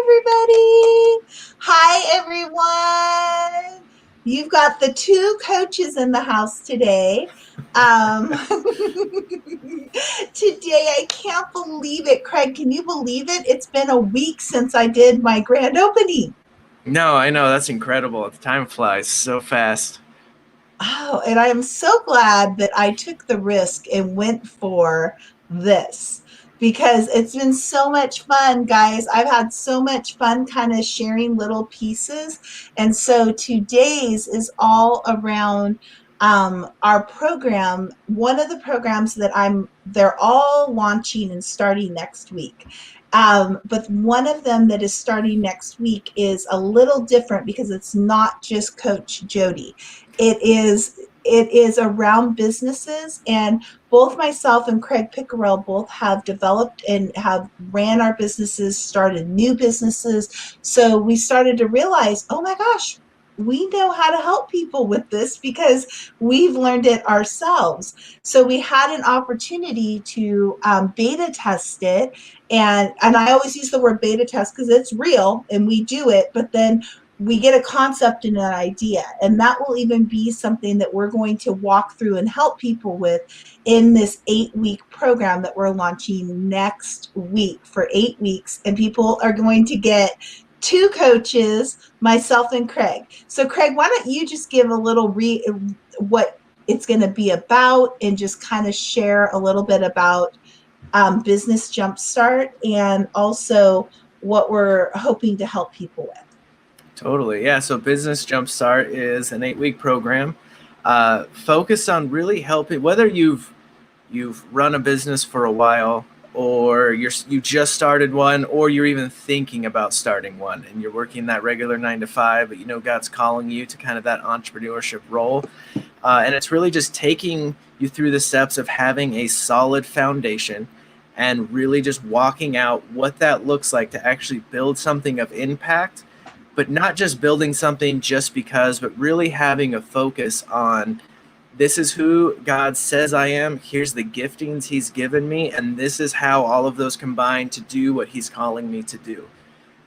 everybody. Hi, everyone. You've got the two coaches in the house today. Today, I can't believe it. Craig, can you believe it? It's been a week since I did my grand opening. No, I know. That's incredible. The time flies so fast. Oh, and I am so glad that I took the risk and went for this because it's been so much fun, guys. I've had so much fun kind of sharing little pieces. And so today's is all around our program. One of the programs that they're all launching and starting next week. But one of them that is starting next week is a little different because it's not just Coach Jody. It is around businesses, and both myself and Craig Pickerill both have developed and have ran our businesses, started new businesses. So we started to realize, oh my gosh, we know how to help people with this because we've learned it ourselves. So we had an opportunity to beta test it, and I always use the word beta test because it's real and we do it, but then we get a concept and an idea, and that will even be something that we're going to walk through and help people with in this 8-week program that we're launching next week for 8 weeks. And people are going to get two coaches, myself and Craig. So Craig, why don't you just give a little what it's going to be about, and just kind of share a little bit about Business Jumpstart, and also what we're hoping to help people with. Totally. Yeah. So Business Jumpstart is an 8-week program focused on really helping whether you've run a business for a while, or you just started one, or you're even thinking about starting one and you're working that regular 9 to 5, but you know God's calling you to kind of that entrepreneurship role. And it's really just taking you through the steps of having a solid foundation and really just walking out what that looks like to actually build something of impact, but not just building something just because, but really having a focus on this is who God says I am. Here's the giftings He's given me, and this is how all of those combine to do what He's calling me to do.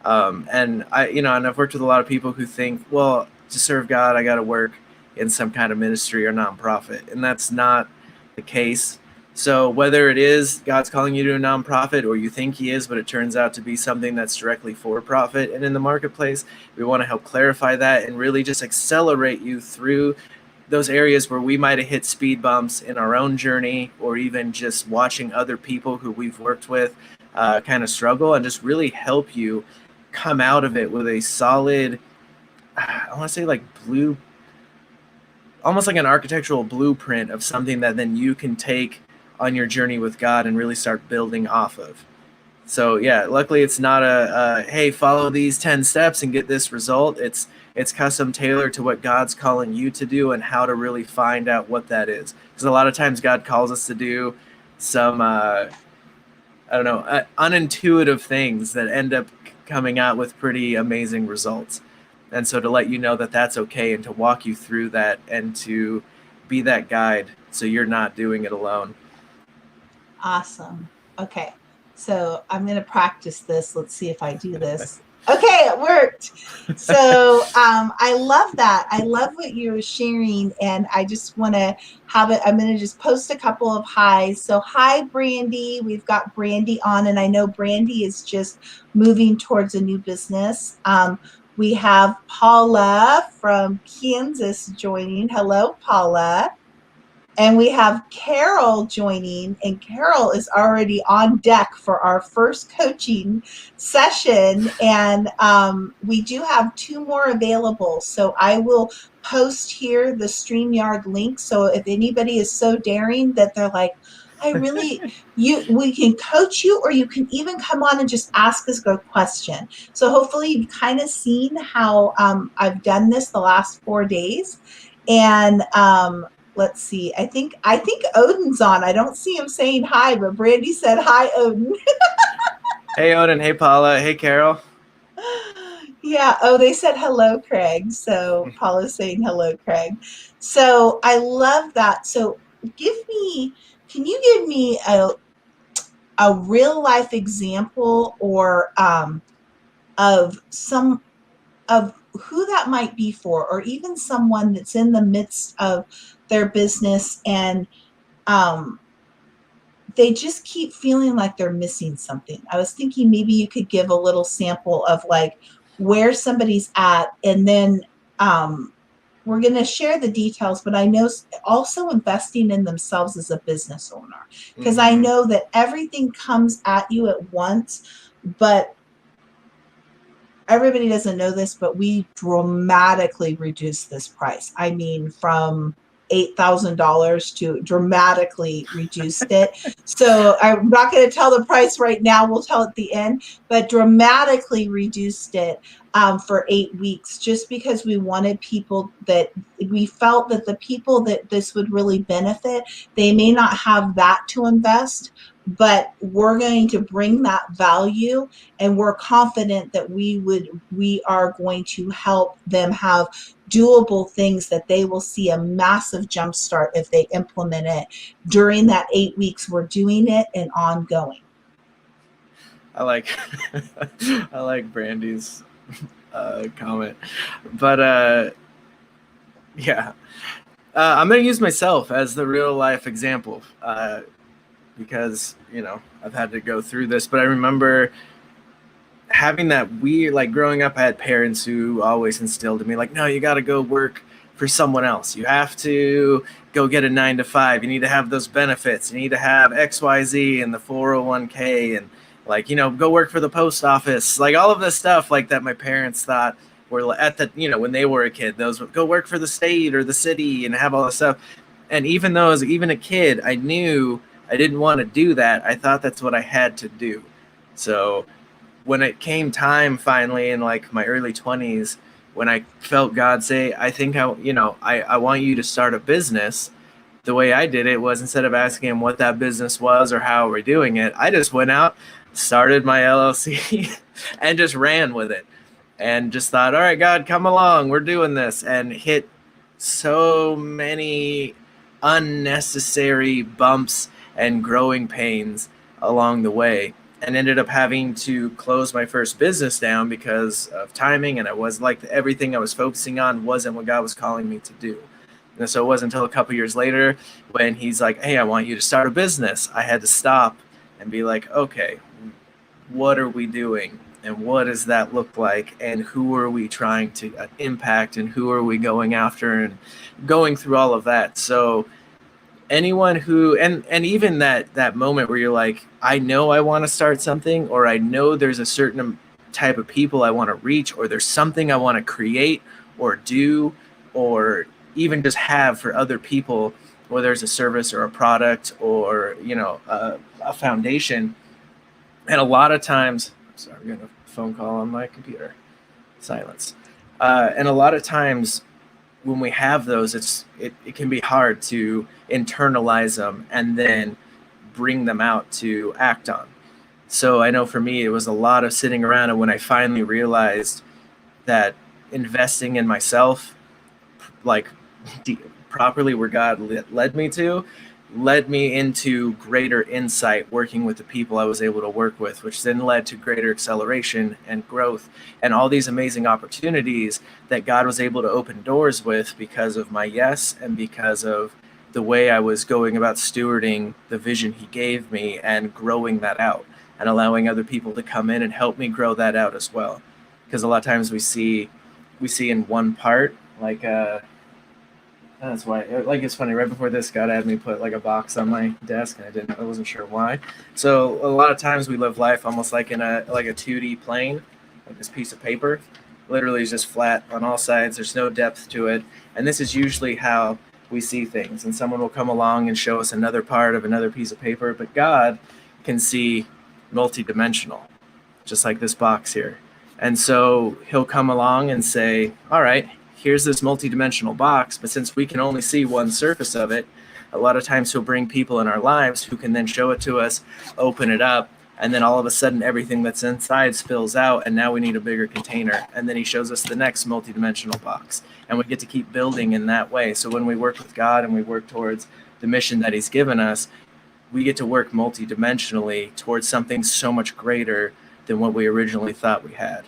And and I've worked with a lot of people who think, well, to serve God, I got to work in some kind of ministry or nonprofit, and that's not the case. So whether it is God's calling you to a nonprofit, or you think He is, but it turns out to be something that's directly for profit and in the marketplace, we want to help clarify that and really just accelerate you through those areas where we might have hit speed bumps in our own journey, or even just watching other people who we've worked with kind of struggle, and just really help you come out of it with a solid, I want to say like almost like an architectural blueprint of something that then you can take on your journey with God and really start building off of. So yeah, luckily it's not hey, follow these 10 steps and get this result. It's custom tailored to what God's calling you to do and how to really find out what that is. Because a lot of times God calls us to do some unintuitive things that end up coming out with pretty amazing results. And so to let you know that that's okay, and to walk you through that, and to be that guide so you're not doing it alone. Awesome. Okay. So I'm going to practice this. Let's see if I do this. Okay, it worked. So I love that. I love what you're sharing, and I just want to have it. I'm going to just post a couple of highs. So hi, Brandy. We've got Brandy on, and I know Brandy is just moving towards a new business. We have Paula from Kansas joining. Hello, Paula. And we have Carol joining, and Carol is already on deck for our first coaching session. And we do have two more available. So I will post here the StreamYard link. So if anybody is so daring that they're like, we can coach you, or you can even come on and just ask us a question. So hopefully you've kind of seen how I've done this the last 4 days. And let's see. I think Odin's on. I don't see him saying hi, but Brandy said hi, Odin. Hey, Odin. Hey, Paula. Hey, Carol. Yeah. Oh, they said hello, Craig. So Paula's saying hello, Craig. So I love that. So can you give me a real life example, or of who that might be for, or even someone that's in the midst of their business, and um, they just keep feeling like they're missing something. I was thinking maybe you could give a little sample of like where somebody's at, and then um, we're going to share the details, but I know also investing in themselves as a business owner, because I Mm-hmm. know that everything comes at you at once, but everybody doesn't know this, but we dramatically reduced this price. I mean, from $8,000 to dramatically reduced it. So I'm not going to tell the price right now. We'll tell at the end, but dramatically reduced it for 8 weeks, just because we wanted people that we felt that the people that this would really benefit, they may not have that to invest, but we're going to bring that value, and we're confident that we are going to help them have doable things that they will see a massive jump start if they implement it during that 8 weeks we're doing it and ongoing. I like I like Brandy's comment, but yeah, I'm gonna use myself as the real life example because I've had to go through this. But I remember having that weird, like growing up, I had parents who always instilled in me, like, no, you got to go work for someone else. You have to go get a 9 to 5. You need to have those benefits. You need to have XYZ and the 401k and like, go work for the post office. Like all of this stuff like that my parents thought were at the, when they were a kid, those would go work for the state or the city and have all this stuff. And even though as even a kid, I knew I didn't want to do that. I thought that's what I had to do. So when it came time finally in like my early 20s, when I felt God say, I think I want you to start a business, the way I did it was instead of asking him what that business was or how we're doing it, I just went out, started my LLC and just ran with it and just thought, all right, God, come along, we're doing this, and hit so many unnecessary bumps and growing pains along the way, and ended up having to close my first business down because of timing. And I was like, everything I was focusing on wasn't what God was calling me to do. And so it wasn't until a couple years later when he's like, hey, I want you to start a business, I had to stop and be like, okay, what are we doing? And what does that look like? And who are we trying to impact? And who are we going after? And going through all of that. So anyone who and even that moment where you're like, I know I want to start something, or I know there's a certain type of people I want to reach, or there's something I want to create or do, or even just have for other people, whether it's a service or a product or a foundation. And a lot of times, sorry, I'm getting a phone call on my computer. Silence. And a lot of times when we have those, it can be hard to internalize them and then bring them out to act on. So I know for me, it was a lot of sitting around, and when I finally realized that investing in myself, like properly where God led me to, led me into greater insight working with the people I was able to work with, which then led to greater acceleration and growth and all these amazing opportunities that God was able to open doors with because of my yes and because of the way I was going about stewarding the vision he gave me and growing that out and allowing other people to come in and help me grow that out as well. Because a lot of times we see in one part, like that's why, like, it's funny. Right before this, God had me put like a box on my desk, and I wasn't sure why. So a lot of times we live life almost like in a 2D plane, like this piece of paper. Literally is just flat on all sides. There's no depth to it, and this is usually how we see things. And someone will come along and show us another part of another piece of paper, but God can see multidimensional, just like this box here. And so he'll come along and say, all right, here's this multidimensional box, but since we can only see one surface of it, a lot of times he'll bring people in our lives who can then show it to us, open it up, and then all of a sudden everything that's inside spills out, and now we need a bigger container. And then he shows us the next multidimensional box, and we get to keep building in that way. So when we work with God and we work towards the mission that he's given us, we get to work multidimensionally towards something so much greater than what we originally thought we had.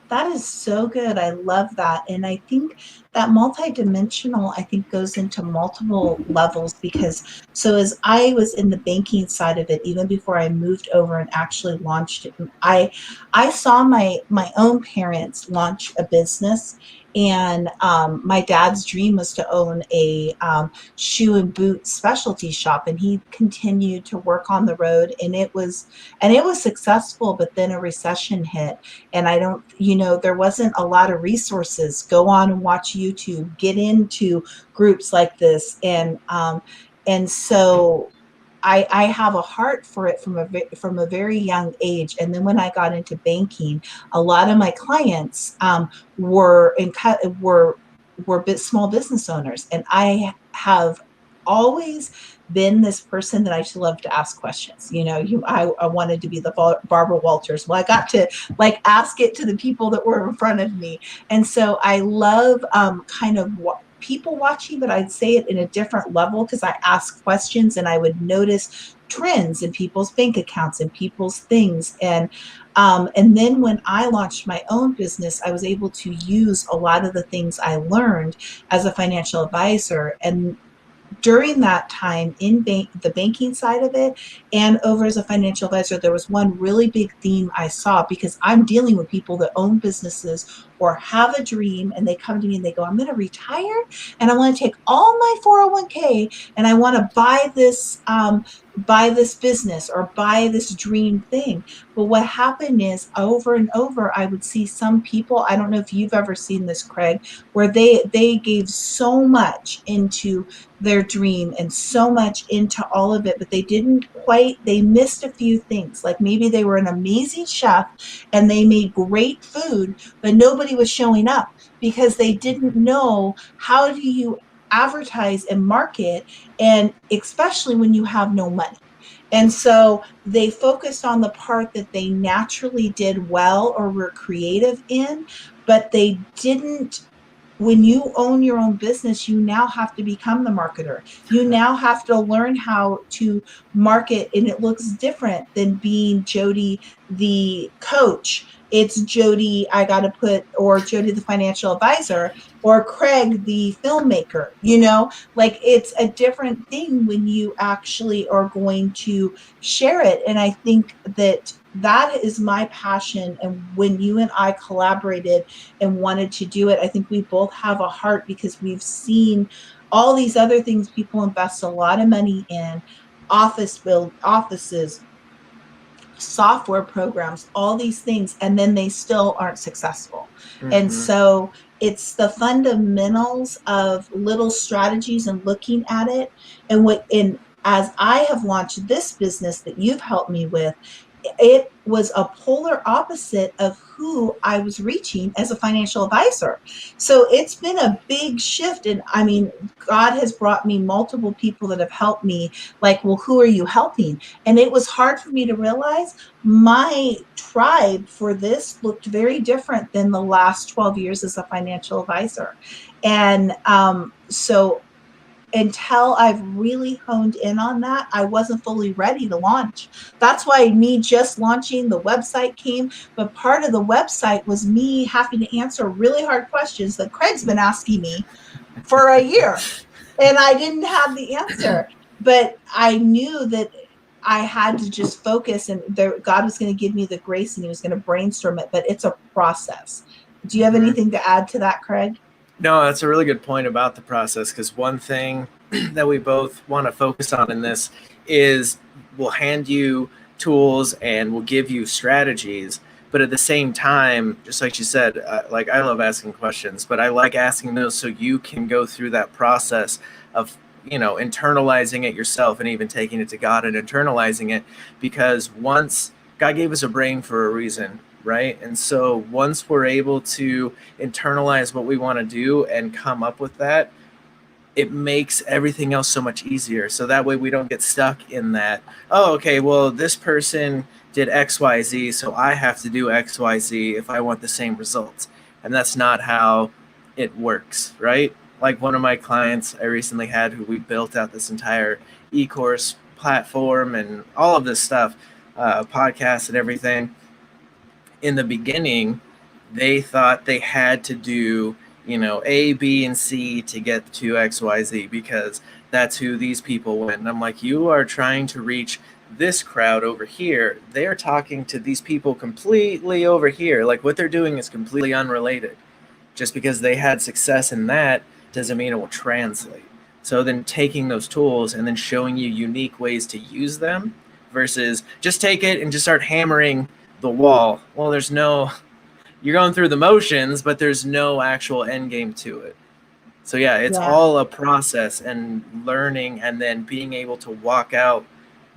That is so good. I love that. And I think that multidimensional, I think, goes into multiple levels because so as I was in the banking side of it, even before I moved over and actually launched it, I saw my own parents launch a business. And my dad's dream was to own a shoe and boot specialty shop, and he continued to work on the road, and it was successful. But then a recession hit, and I don't, there wasn't a lot of resources. Go on and watch YouTube, get into groups like this. And so I have a heart for it from a very young age. And then when I got into banking, a lot of my clients were in were small business owners, and I have always been this person that I just love to ask questions. I wanted to be the Barbara Walters. Well, I got to like ask it to the people that were in front of me, and so I love kind of people watching, but I'd say it in a different level because I ask questions and I would notice trends in people's bank accounts and people's things. And then when I launched my own business, I was able to use a lot of the things I learned as a financial advisor. And during that time in the banking side of it and over as a financial advisor, there was one really big theme I saw because I'm dealing with people that own businesses or have a dream, and they come to me and they go, I'm going to retire and I want to take all my 401k and I want to buy this business or buy this dream thing. But what happened is over and over, I would see some people, I don't know if you've ever seen this, Craig, where they gave so much into their dream and so much into all of it, but they missed a few things. Like maybe they were an amazing chef and they made great food, but nobody was showing up because they didn't know how do you advertise and market, and especially when you have no money. And so they focused on the part that they naturally did well or were creative in, but they didn't. When you own your own business, you now have to become the marketer. You now have to learn how to market, and it looks different than being Jody, the coach. It's Jody, I got to put, or Jody, the financial advisor, or Craig, the filmmaker. Like it's a different thing when you actually are going to share it. And I think that is my passion. And when you and I collaborated and wanted to do it, I think we both have a heart because we've seen all these other things people invest a lot of money in, offices, software programs, all these things, and then they still aren't successful. And Mm-hmm. so it's the fundamentals of little strategies and looking at it. And as I have launched this business that you've helped me with, it was a polar opposite of who I was reaching as a financial advisor. So it's been a big shift. And I mean, God has brought me multiple people that have helped me, like, well, who are you helping? And it was hard for me to realize my tribe for this looked very different than the last 12 years as a financial advisor. And so until I've really honed in on that, I wasn't fully ready to launch. That's why me just launching the website came. But part of the website was me having to answer really hard questions that Craig's been asking me for a year. And I didn't have the answer. But I knew that I had to just focus, and God was going to give me the grace and he was going to brainstorm it. But it's a process. Do you have Mm-hmm. anything to add to that, Craig? No, that's a really good point about the process, because one thing that we both want to focus on in this is we'll hand you tools and we'll give you strategies, but at the same time, just like you said, like I love asking questions, but I like asking those so you can go through that process of internalizing it yourself and even taking it to God and internalizing it, because once God gave us a brain for a reason, right? And so once we're able to internalize what we want to do and come up with that, it makes everything else so much easier. So that way we don't get stuck in that, oh, okay, well, this person did XYZ, so I have to do XYZ if I want the same results. And that's not how it works, right? Like one of my clients I recently had, who we built out this entire e-course platform and all of this stuff, podcasts and everything. In the beginning, they thought they had to do, A, B, and C to get to XYZ because that's who these people went. And I'm like, you are trying to reach this crowd over here. They're talking to these people completely over here. Like what they're doing is completely unrelated. Just because they had success in that doesn't mean it will translate. So then taking those tools and then showing you unique ways to use them versus just take it and just start hammering the wall. Well, you're going through the motions, but there's no actual end game to it. So yeah, it's Yeah. all a process and learning and then being able to walk out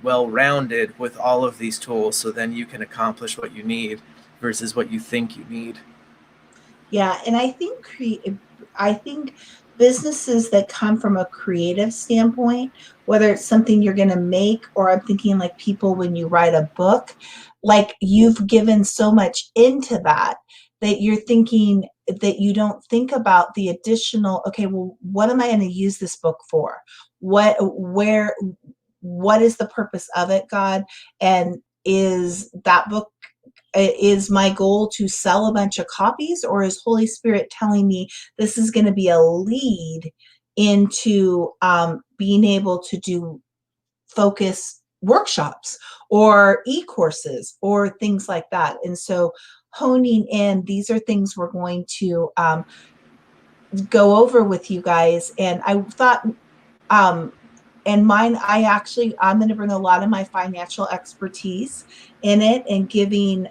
well rounded with all of these tools so then you can accomplish what you need versus what you think you need. Yeah, and I think businesses that come from a creative standpoint, whether it's something you're going to make, or I'm thinking like people when you write a book, like you've given so much into that that you're thinking that you don't think about the additional, okay, well, what am I going to use this book for? Where, what is the purpose of it, God? And is that book, is my goal to sell a bunch of copies, or is Holy Spirit telling me this is going to be a lead into being able to do focus workshops or e-courses or things like that? And so honing in, these are things we're going to go over with you guys. And I thought, um, and mine, I'm going to bring a lot of my financial expertise in it and giving,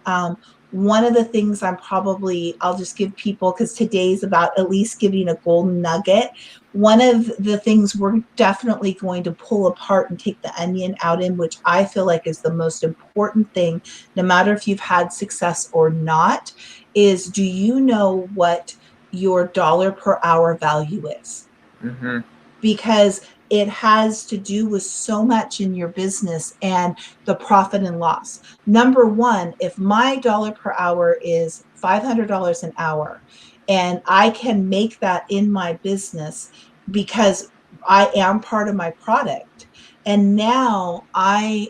one of the things I'll just give people, because today's about at least giving a golden nugget. One of the things we're definitely going to pull apart and take the onion out in, which I feel like is the most important thing, no matter if you've had success or not, is, do you know what your dollar per hour value is? Mm-hmm. Because it has to do with so much in your business and the profit and loss. Number one, if my dollar per hour is $500 an hour, and I can make that in my business because I am part of my product, and now I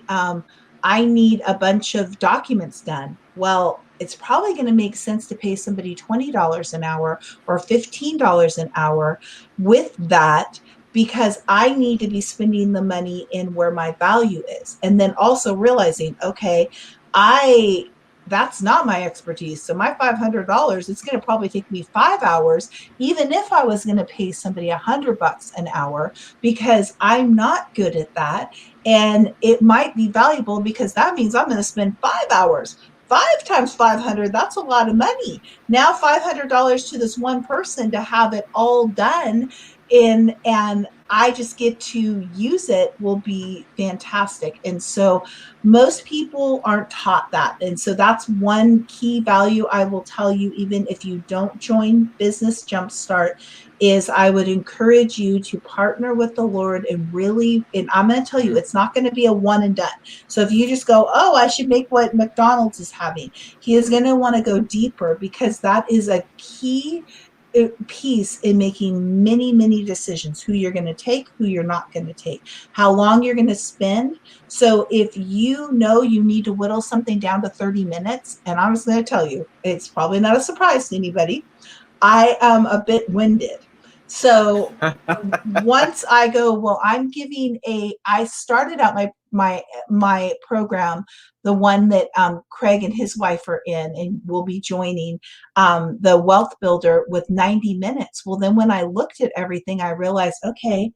need a bunch of documents done. Well, it's probably going to make sense to pay somebody $20 an hour or $15 an hour with that, because I need to be spending the money in where my value is. And then also realizing, okay, I that's not my expertise. So my $500, it's going to probably take me 5 hours, even if I was going to pay somebody $100 an hour, because I'm not good at that. And it might be valuable because that means I'm going to spend 5 hours. 5 times 500, that's a lot of money. Now $500 to this one person to have it all done in, and I just get to use it, will be fantastic. And so most people aren't taught that. And so that's one key value I will tell you, even if you don't join Business Jumpstart, is I would encourage you to partner with the Lord and really, and I'm going to tell you, it's not going to be a one and done. So if you just go, oh, I should make what McDonald's is having, he is going to want to go deeper, because that is a key piece in making many, many decisions: who you're going to take, who you're not going to take, how long you're going to spend. So if you know you need to whittle something down to 30 minutes, and I'm just going to tell you, it's probably not a surprise to anybody, I am a bit winded. So once I go, well, I started out my program, the one that Craig and his wife are in and will be joining, the Wealth Builder, with 90 minutes. Well, then when I looked at everything, I realized, okay,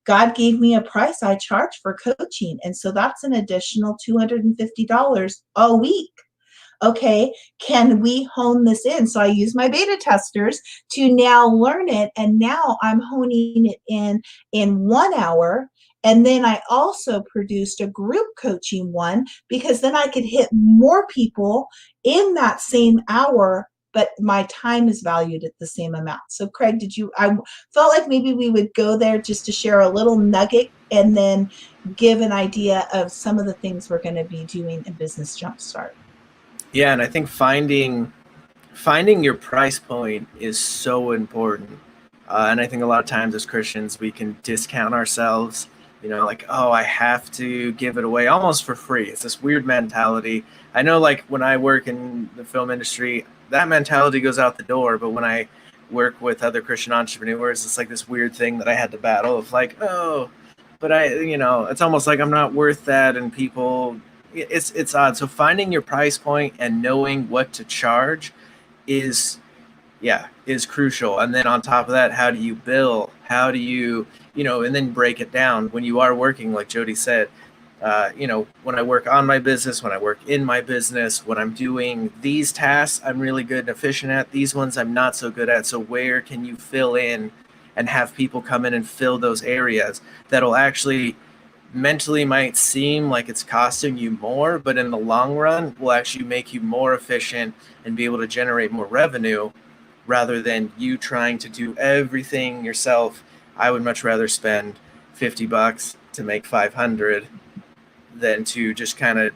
God gave me a price I charge for coaching. And so that's an additional $250 a week. Okay, can we hone this in? So I use my beta testers to now learn it. And now I'm honing it in 1 hour. And then I also produced a group coaching one, because then I could hit more people in that same hour, but my time is valued at the same amount. So Craig, I felt like maybe we would go there just to share a little nugget and then give an idea of some of the things we're going to be doing in Business Jumpstart. Yeah, and I think finding your price point is so important. And I think a lot of times as Christians, we can discount ourselves like, oh, I have to give it away almost for free. It's this weird mentality. I know, like, when I work in the film industry, that mentality goes out the door. But when I work with other Christian entrepreneurs, it's like this weird thing that I had to battle of, like, oh, but it's almost like I'm not worth that. And people, it's odd. So finding your price point and knowing what to charge is is crucial. And then on top of that, how do you bill? How do you, and then break it down when you are working, like Jody said, when I work on my business, when I work in my business, when I'm doing these tasks, I'm really good and efficient at. These ones I'm not so good at. So where can you fill in and have people come in and fill those areas that'll actually mentally might seem like it's costing you more, but in the long run will actually make you more efficient and be able to generate more revenue rather than you trying to do everything yourself. I would much rather spend $50 to make 500 than to just kind of,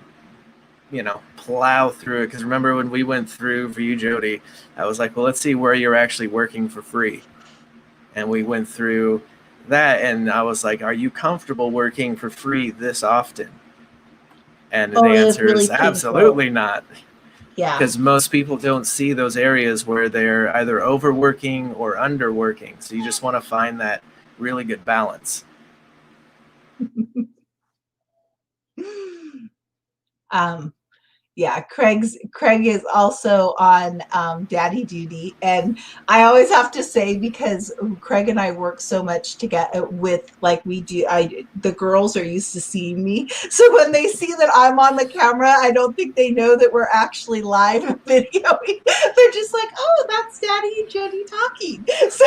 plow through it. Because remember when we went through for you, Jody, I was like, well, let's see where you're actually working for free. And we went through that, and I was like, are you comfortable working for free this often? And the Oh, it was answer really is painful. absolutely not. Yeah. Because most people don't see those areas where they're either overworking or underworking. So you just want to find that really good balance. Um, yeah, Craig is also on daddy duty, and I always have to say, because Craig and I work so much together with, like, we do, I the girls are used to seeing me, so when they see that I'm on the camera, I don't think they know that we're actually live videoing. They're just like, oh, that's Daddy and Jody talking. So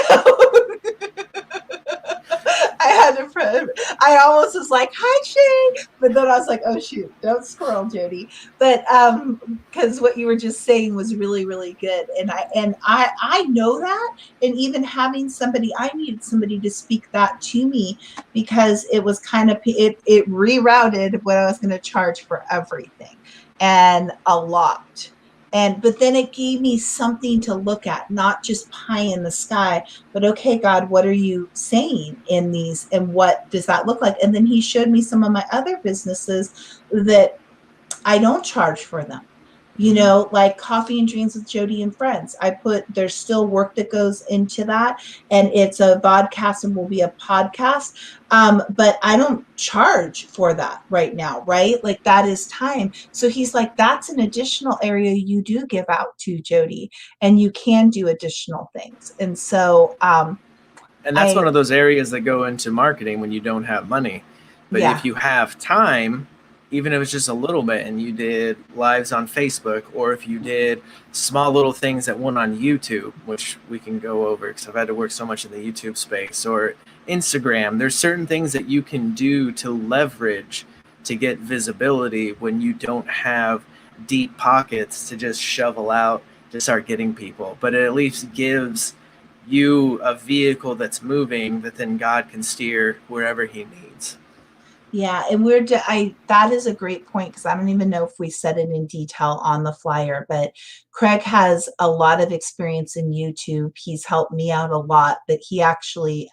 I had to, I almost was like, hi, Shay. But then I was like, oh, shoot, don't squirrel, Jody. But because what you were just saying was really, really good. And I know that. And even having somebody, I needed somebody to speak that to me, because it was kind of, it rerouted what I was going to charge for everything, and a lot. But then it gave me something to look at, not just pie in the sky, but okay, God, what are you saying in these, and what does that look like? And then he showed me some of my other businesses that I don't charge for them. Mm-hmm. Like Coffee and Dreams with Jody and Friends. There's still work that goes into that, and it's a vodcast and will be a podcast. But I don't charge for that right now, right? Like, that is time. So he's like, that's an additional area you do give out to, Jody, and you can do additional things. And so, And that's one I, of those areas that go into marketing when you don't have money. But if yeah, you have time, even if it's just a little bit, and you did lives on Facebook, or if you did small little things that went on YouTube, which we can go over because I've had to work so much in the YouTube space, or Instagram, there's certain things that you can do to leverage to get visibility when you don't have deep pockets to just shovel out to start getting people. But it at least gives you a vehicle that's moving that then God can steer wherever he needs. yeah, and that is a great point, because I don't even know if we said it in detail on the flyer, but Craig has a lot of experience in YouTube. He's helped me out a lot, but he actually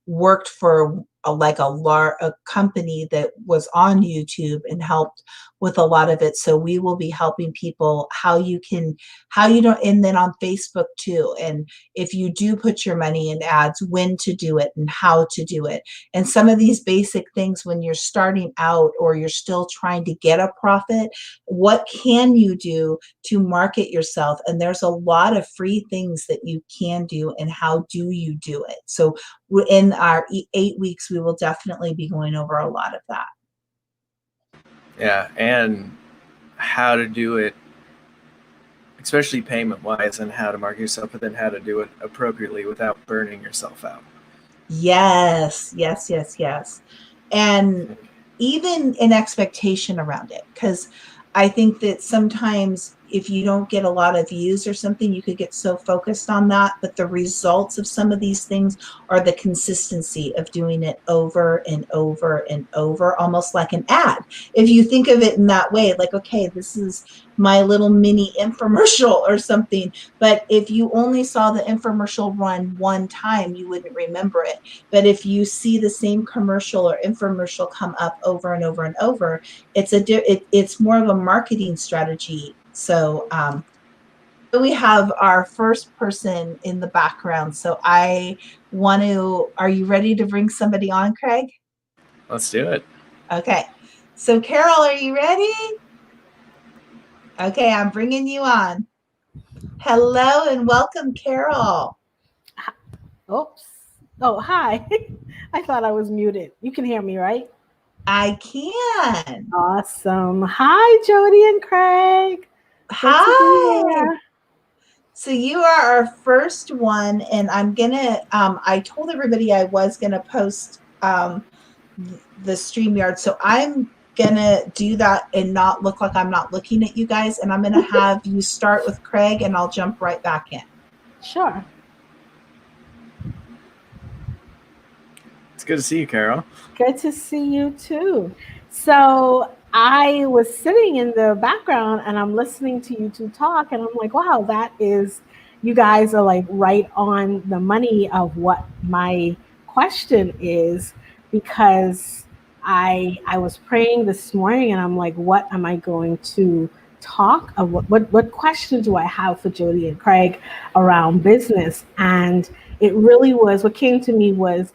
worked for a company that was on YouTube and helped with a lot of it. So we will be helping people how you don't, and then on Facebook too. And if you do put your money in ads, when to do it and how to do it, and some of these basic things when you're starting out or you're still trying to get a profit, what can you do to market yourself? And there's a lot of free things that you can do, and how do you do it? So in our 8 weeks, we will definitely be going over a lot of that. Yeah, and how to do it, especially payment wise, and how to market yourself, but then how to do it appropriately without burning yourself out. Yes, yes, yes, yes. And even an expectation around it, because I think that sometimes if you don't get a lot of views or something, you could get so focused on that. But the results of some of these things are the consistency of doing it over and over and over, almost like an ad. If you think of it in that way, like, okay, this is my little mini infomercial or something. But if you only saw the infomercial run one time, you wouldn't remember it. But if you see the same commercial or infomercial come up over and over and over, it's more of a marketing strategy. So we have our first person in the background. So I want to, are you ready to bring somebody on, Craig? Let's do it. Okay. So Carol, are you ready? Okay, I'm bringing you on. Hello and welcome, Carol. Oops. Oh, hi. I thought I was muted. You can hear me, right? I can. Awesome. Hi, Jody and Craig. Good to be Hi. here. So you are our first one, and I'm gonna. I told everybody I was gonna post the StreamYard, so I'm gonna do that and not look like I'm not looking at you guys, and I'm gonna have you start with Craig, and I'll jump right back in. Sure. It's good to see you, Carol. Good to see you too. So I was sitting in the background and I'm listening to you two talk, and I'm like, wow, you guys are like right on the money of what my question is, because I was praying this morning and I'm like, what am I going to talk of? What question do I have for Jody and Craig around business? And it really was, what came to me was,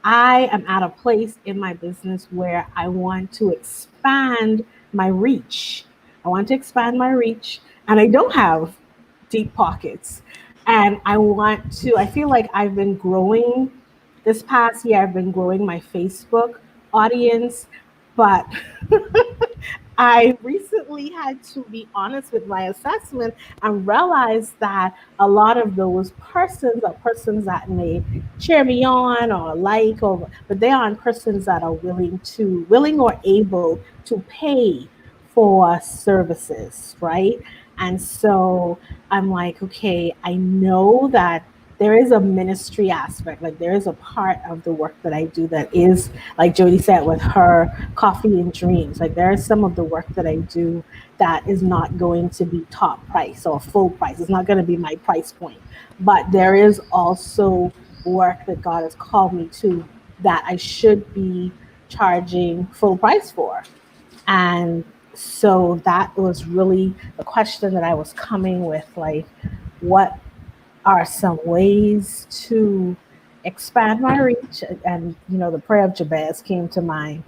I am at a place in my business where I want to expand my reach. I want to expand my reach, and I don't have deep pockets. And I feel like I've been growing this past year, I've been growing my Facebook audience, but I recently had to be honest with my assessment and realize that a lot of those persons are persons that may cheer me on or like, or but they aren't persons that are willing or able to pay for services, right? And so I'm like, okay, I know that there is a ministry aspect, like there is a part of the work that I do that is, like Jody said, with her coffee and dreams. Like there is some of the work that I do that is not going to be top price or full price. It's not going to be my price point. But there is also work that God has called me to that I should be charging full price for. And so that was really the question that I was coming with, like, what are some ways to expand my reach? And the prayer of Jabez came to mind.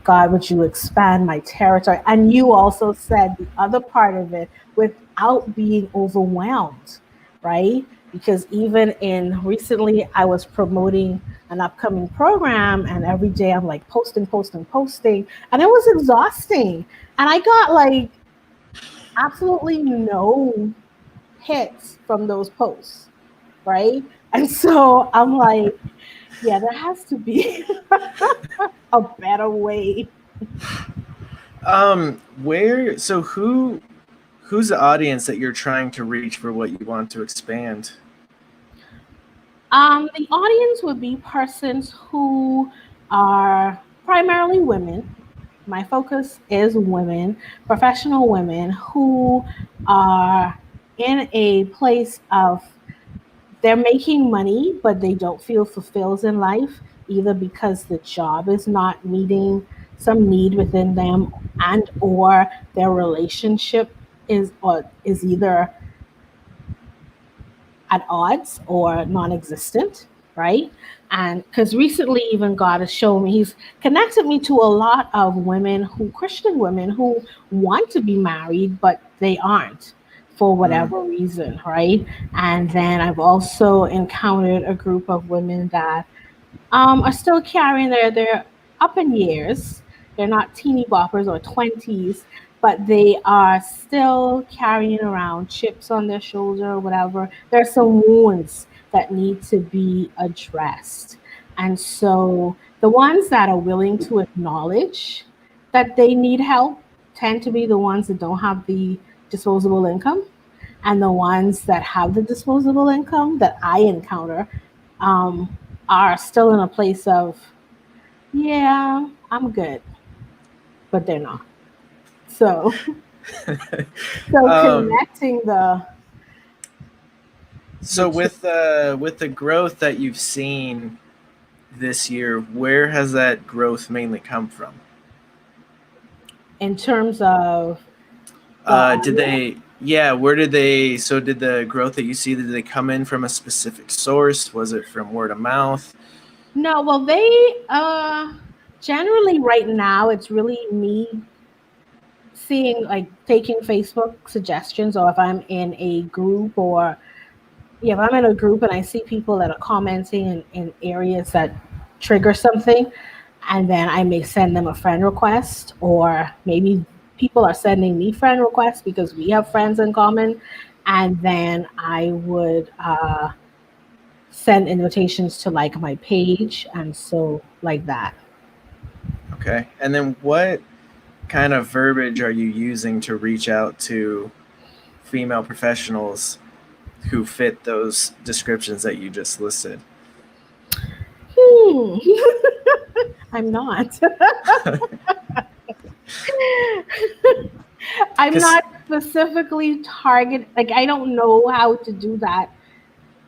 God, would you expand my territory? And you also said the other part of it, without being overwhelmed, right? Because even in recently, I was promoting an upcoming program, and every day I'm like posting, and it was exhausting. And I got like absolutely no hits from those posts, right? And so I'm like, yeah, there has to be a better way. Who's the audience that you're trying to reach for what you want to expand? The audience would be persons who are primarily women. My focus is women, professional women who are in a place of they're making money, but they don't feel fulfilled in life, either because the job is not meeting some need within them, and or their relationship is either at odds or non-existent, right? And because recently even God has shown me, he's connected me to a lot of Christian women who want to be married, but they aren't for whatever reason, right? And then I've also encountered a group of women that are still carrying their up in years. They're not teeny boppers or 20s, but they are still carrying around chips on their shoulder or whatever. There's some wounds that need to be addressed. And so the ones that are willing to acknowledge that they need help tend to be the ones that don't have the disposable income, and the ones that have the disposable income that I encounter are still in a place of, yeah, I'm good, but they're not. So, so um, connecting the so two with the growth that you've seen this year, where has that growth mainly come from? in terms of the Did audience. they, yeah, where did they, so did the growth that you see, did they come in from a specific source? Was it from word of mouth? No, well, they generally right now it's really me seeing, like, taking Facebook suggestions, or if I'm in a group, or yeah, if I'm in a group and I see people that are commenting in areas that trigger something, and then I may send them a friend request, or maybe people are sending me friend requests because we have friends in common, and then I would send invitations to like my page, and so like that. Okay. And then what kind of verbiage are you using to reach out to female professionals who fit those descriptions that you just listed? Hmm. I'm not. I'm Because not specifically target. Like, I don't know how to do that.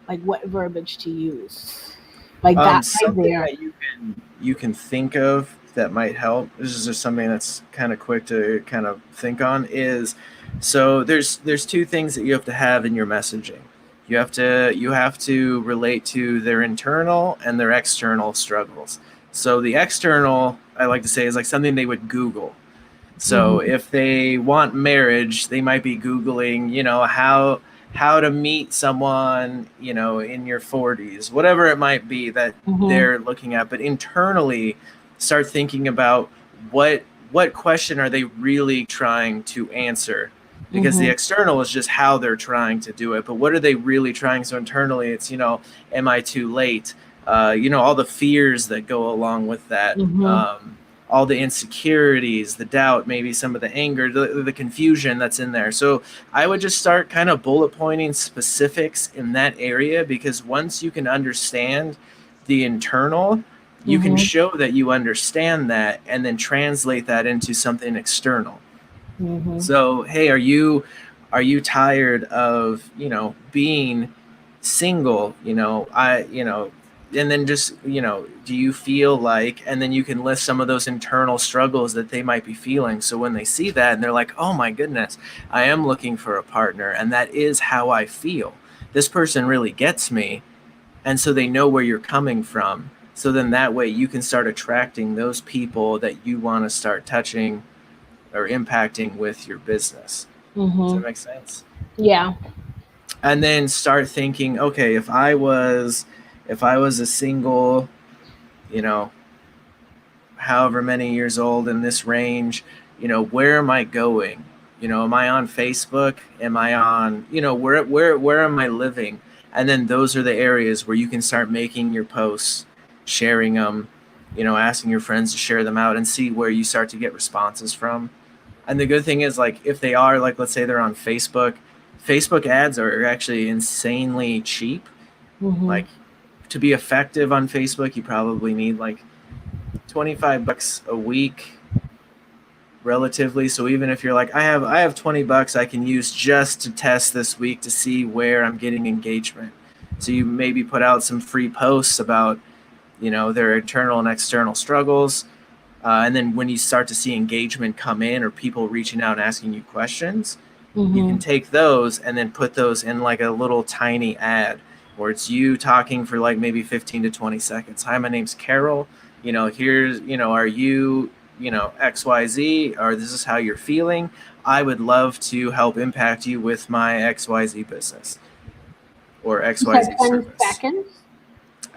Like, what verbiage to use. Like that right something there. that you can think of that might help. This is just something that's kind of quick to kind of think on. Is so there's two things that you have to have in your messaging. You have to relate to their internal and their external struggles. So the external, I like to say, is like something they would Google. So Mm-hmm. if they want marriage, they might be Googling, how to meet someone, in your 40s, whatever it might be that Mm-hmm. they're looking at. But internally, start thinking about what what question are they really trying to answer? Because the Mm-hmm. external is just how they're trying to do it. But what are they really trying? So internally, it's, am I too late? All the fears that go along with that. Mm-hmm. All the insecurities, the doubt, maybe some of the anger, the confusion that's in there. So I would just start kind of bullet pointing specifics in that area, because once you can understand the internal, you can Mm-hmm. show that you understand that and then translate that into something external. Mm-hmm. So, hey, are you tired of, being single? And then just, do you feel like, and then you can list some of those internal struggles that they might be feeling. So when they see that and they're like, oh my goodness, I am looking for a partner, and that is how I feel. This person really gets me. And so they know where you're coming from. So then that way you can start attracting those people that you want to start touching or impacting with your business. Does that Mm-hmm. make sense? Yeah. And then start thinking, okay, if I was a single, you know, however many years old in this range, where am I going? Am I on Facebook? Am I on, where am I living? And then those are the areas where you can start making your posts, sharing them, asking your friends to share them out, and see where you start to get responses from. And the good thing is, like, if they are, like, let's say they're on Facebook, Facebook ads are actually insanely cheap. Mm-hmm. Like, to be effective on Facebook, you probably need like $25 a week, relatively. So even if you're like, I have $20 I can use just to test this week to see where I'm getting engagement. So you maybe put out some free posts about, their internal and external struggles. And then when you start to see engagement come in, or people reaching out and asking you questions, you can Mm-hmm. take those and then put those in like a little tiny ad where it's you talking for like maybe 15 to 20 seconds. Hi, my name's Carol. Here's, are you, XYZ, or this is how you're feeling. I would love to help impact you with my XYZ business or You said XYZ 20 service. seconds.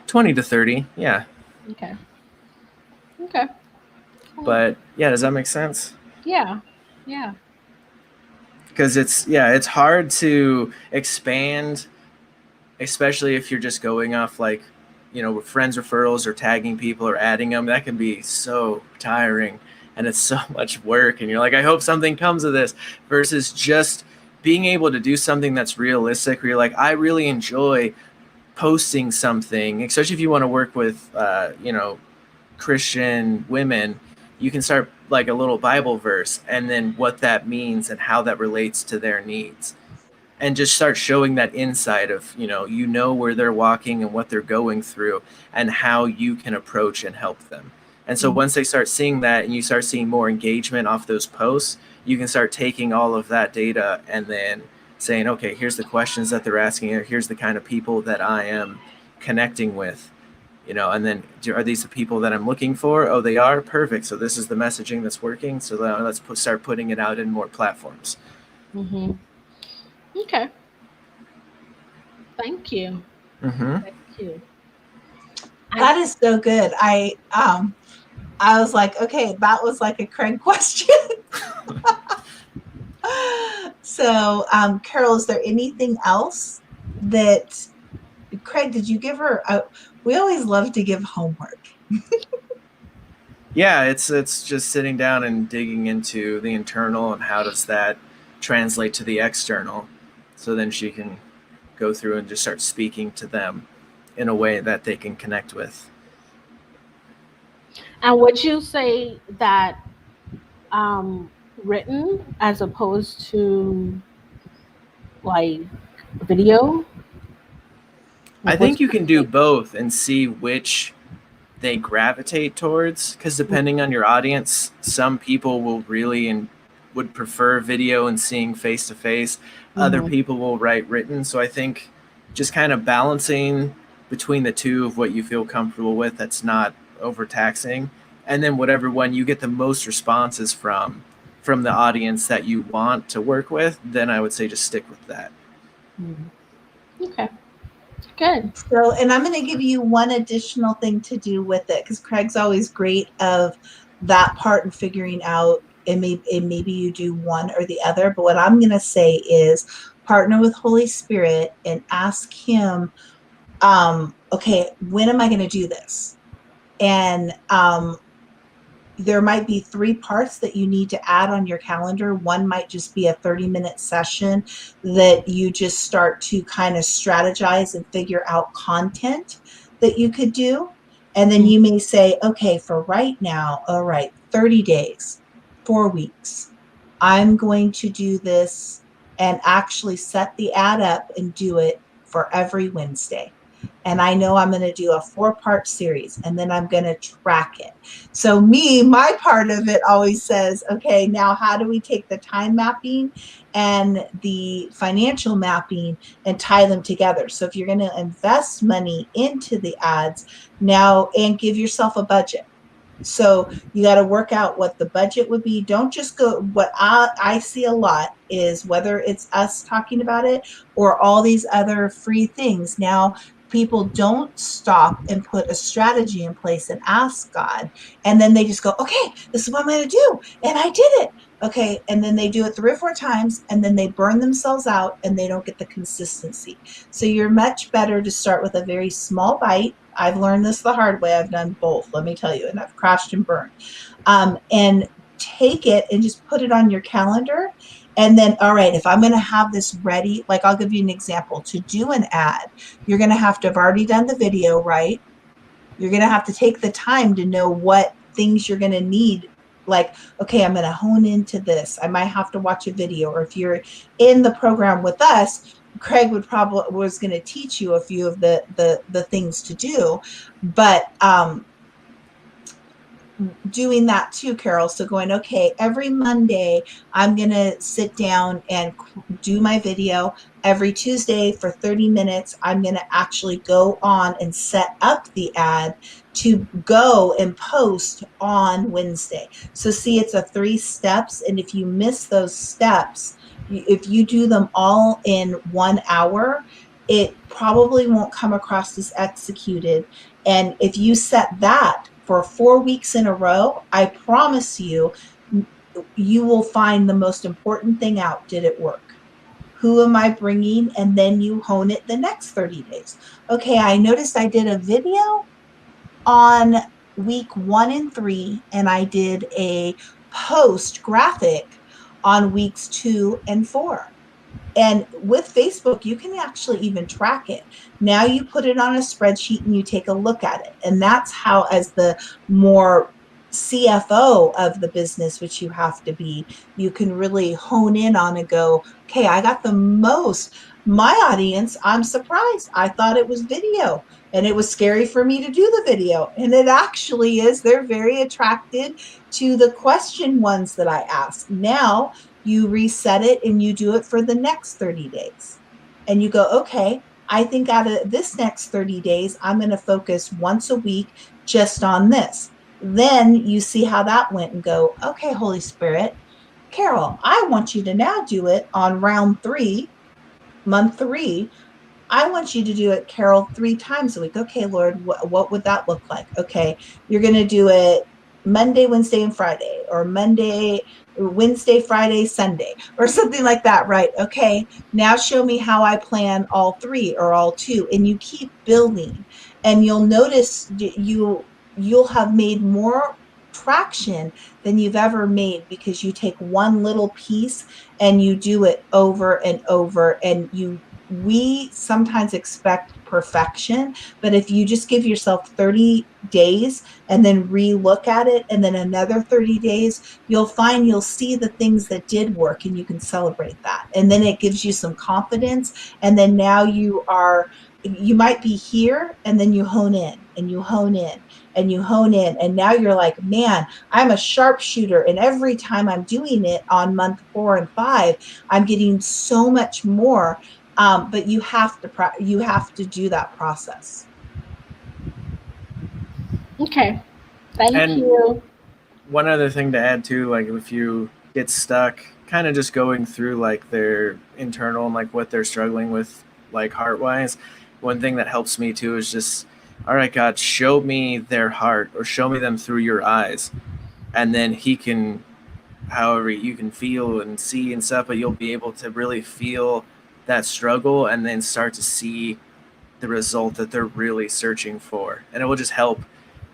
20 to 30. Yeah. Okay. Okay. Cool. But yeah, does that make sense? Yeah. Yeah. Because it's hard to expand, especially if you're just going off like, friends referrals or tagging people or adding them. That can be so tiring, and it's so much work, and you're like, I hope something comes of this, versus just being able to do something that's realistic, where you're like, I really enjoy posting something, especially if you want to work with, Christian women, you can start like a little Bible verse and then what that means and how that relates to their needs. And just start showing that insight of, where they're walking and what they're going through and how you can approach and help them. And so once they start seeing that and you start seeing more engagement off those posts, you can start taking all of that data and then saying, okay, here's the questions that they're asking, or here's the kind of people that I am connecting with. And then are these the people that I'm looking for? Oh, they are? Perfect. So this is the messaging that's working. So let's start putting it out in more platforms. Mm-hmm. Okay. Thank you. Mm-hmm. Thank you. That is so good. I was like, okay, that was like a Craig question. So, Carol, is there anything else that Craig, did you give her? We always love to give homework. Yeah, it's just sitting down and digging into the internal and how does that translate to the external. So then she can go through and just start speaking to them in a way that they can connect with. And would you say that written as opposed to like video? I Like think what's you can do both and see which they gravitate towards, because depending on your audience, some people will really and would prefer video and seeing face to face. Other people will write written. So I think just kind of balancing between the two of what you feel comfortable with that's not overtaxing, and then whatever one you get the most responses from the audience that you want to work with, then I would say just stick with that. Okay. Good. So, and I'm going to give you one additional thing to do with it, because Craig's always great of that part and figuring out, and maybe you do one or the other. But what I'm going to say is partner with Holy Spirit and ask him, okay, when am I going to do this? And there might be 3 parts that you need to add on your calendar. One might just be a 30-minute session that you just start to kind of strategize and figure out content that you could do. And then you may say, okay, for right now, all right, 30 days, 4 weeks, I'm going to do this and actually set the ad up and do it for every Wednesday. And I know I'm going to do a 4-part series, and then I'm going to track it. So my part of it always says, okay, now how do we take the time mapping and the financial mapping and tie them together? So if you're going to invest money into the ads now, and give yourself a budget. So you got to work out what the budget would be. Don't just go, what I see a lot is, whether it's us talking about it or all these other free things. Now, people don't stop and put a strategy in place and ask God. And then they just go, okay, this is what I'm going to do. And I did it. Okay. And then they do it 3 or 4 times, and then they burn themselves out and they don't get the consistency. So you're much better to start with a very small bite. I've learned this the hard way. I've done both, let me tell you, and I've crashed and burned. And take it and just put it on your calendar. And then, all right, if I'm going to have this ready, like I'll give you an example. To do an ad, you're going to have already done the video, right? You're going to have to take the time to know what things you're going to need. Like, okay, I'm going to hone into this. I might have to watch a video. Or if you're in the program with us, Craig was going to teach you a few of the things to do. But doing that too, Carol. So going, okay, every Monday, I'm going to sit down and do my video. Every Tuesday for 30 minutes, I'm going to actually go on and set up the ad to go and post on Wednesday. So see, it's a 3 steps. And if you miss those steps, if you do them all in 1 hour, it probably won't come across as executed. And if you set that for 4 weeks in a row, I promise you, you will find the most important thing out. Did it work? Who am I bringing? And then you hone it the next 30 days. Okay, I noticed I did a video on week 1 and 3, and I did a post graphic on weeks 2 and 4. And with Facebook, you can actually even track it. Now you put it on a spreadsheet and you take a look at it. And that's how, as the more CFO of the business, which you have to be, you can really hone in on and go, okay, I got the most. My audience, I'm surprised. I thought it was video and it was scary for me to do the video. And it actually is. They're very attracted to the question ones that I ask. Now you reset it and you do it for the next 30 days. And you go, okay, I think out of this next 30 days, I'm going to focus once a week just on this. Then you see how that went and go, okay, Holy Spirit, Carol, I want you to now do it on round 3, month 3. I want you to do it, Carol, 3 times a week. Okay, Lord, what would that look like? Okay, you're going to do it Monday, Wednesday, and Friday, or Monday, Wednesday, Friday, Sunday, or something like that, right? Okay, now show me how I plan all 3 or all 2. And you keep building, and you'll notice you'll have made more traction than you've ever made, because you take one little piece and you do it over and over, and we sometimes expect perfection, but if you just give yourself 30 days and then re-look at it, and then another 30 days, you'll find you'll see the things that did work and you can celebrate that. And then it gives you some confidence. And then now you might be here, and then you hone in and you hone in and you hone in. And now you're like, man, I'm a sharpshooter. And every time I'm doing it on month 4 and 5, I'm getting so much more. But you have to do that process. Okay. Thank And you. one other thing to add too, like if you get stuck kind of just going through like their internal and like what they're struggling with, like heart wise, one thing that helps me too is just, all right, God, show me their heart, or show me them through your eyes. And then he can, however you can feel and see and stuff, but you'll be able to really feel that struggle and then start to see the result that they're really searching for. And it will just help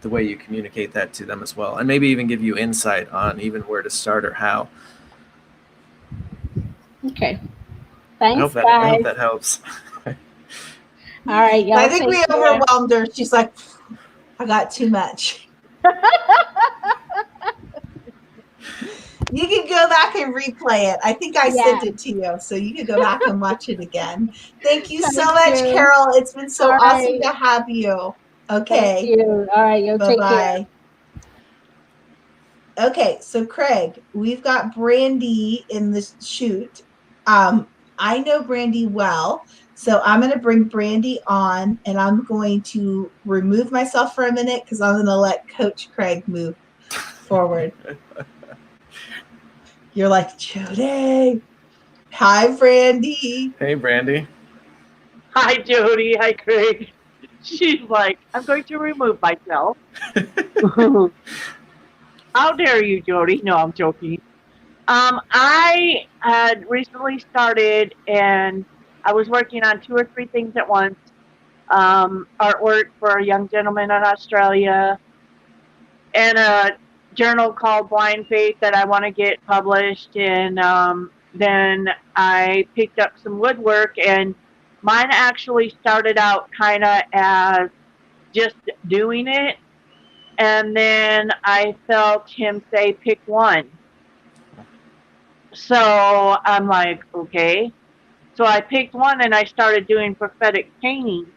the way you communicate that to them as well. And maybe even give you insight on even where to start or how. Okay. I Thanks, hope guys. that helps. All right, y'all. I think we care. overwhelmed her. She's like, I got too much. You can go back and replay it. I think I sent it to you, so you can go back and watch it again. Thank you so much, Carol. It's been so awesome to have you. Okay. Thank you. All right, you'll take care. Okay, so Craig, we've got Brandy in the shoot. I know Brandy well, so I'm going to bring Brandy on, and I'm going to remove myself for a minute because I'm going to let Coach Craig move forward. You're like, Jody. Hi, Brandy. Hey, Brandy. Hi, Jody. Hi, Craig. She's like, I'm going to remove myself. How dare you, Jody? No, I'm joking. I had recently started, and I was working on 2 or 3 things at once. Artwork for a young gentleman in Australia, and a journal called Blind Faith that I want to get published. And then I picked up some woodwork, and mine actually started out kind of as just doing it. And then I felt him say, pick one. So I'm like, okay. So I picked one and I started doing prophetic painting.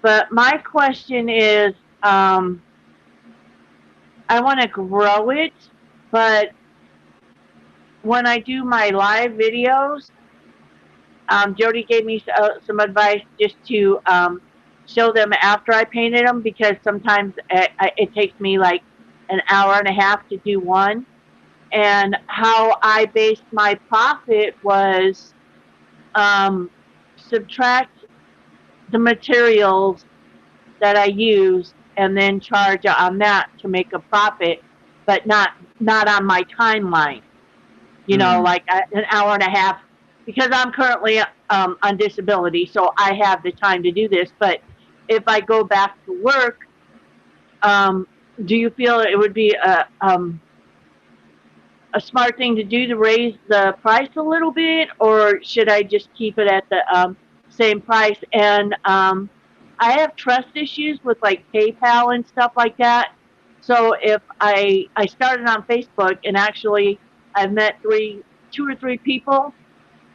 But my question is, I want to grow it, but when I do my live videos, Jody gave me some advice just to show them after I painted them, because sometimes it takes me like an hour and a half to do one. And how I based my profit was subtract the materials that I use and then charge on that to make a profit, but not on my timeline. You know, like an hour and a half, because I'm currently on disability, so I have the time to do this. But if I go back to work, do you feel it would be a smart thing to do to raise the price a little bit, or should I just keep it at the same price? And I have trust issues with like PayPal and stuff like that. So if I started on Facebook, and actually I've met two or three people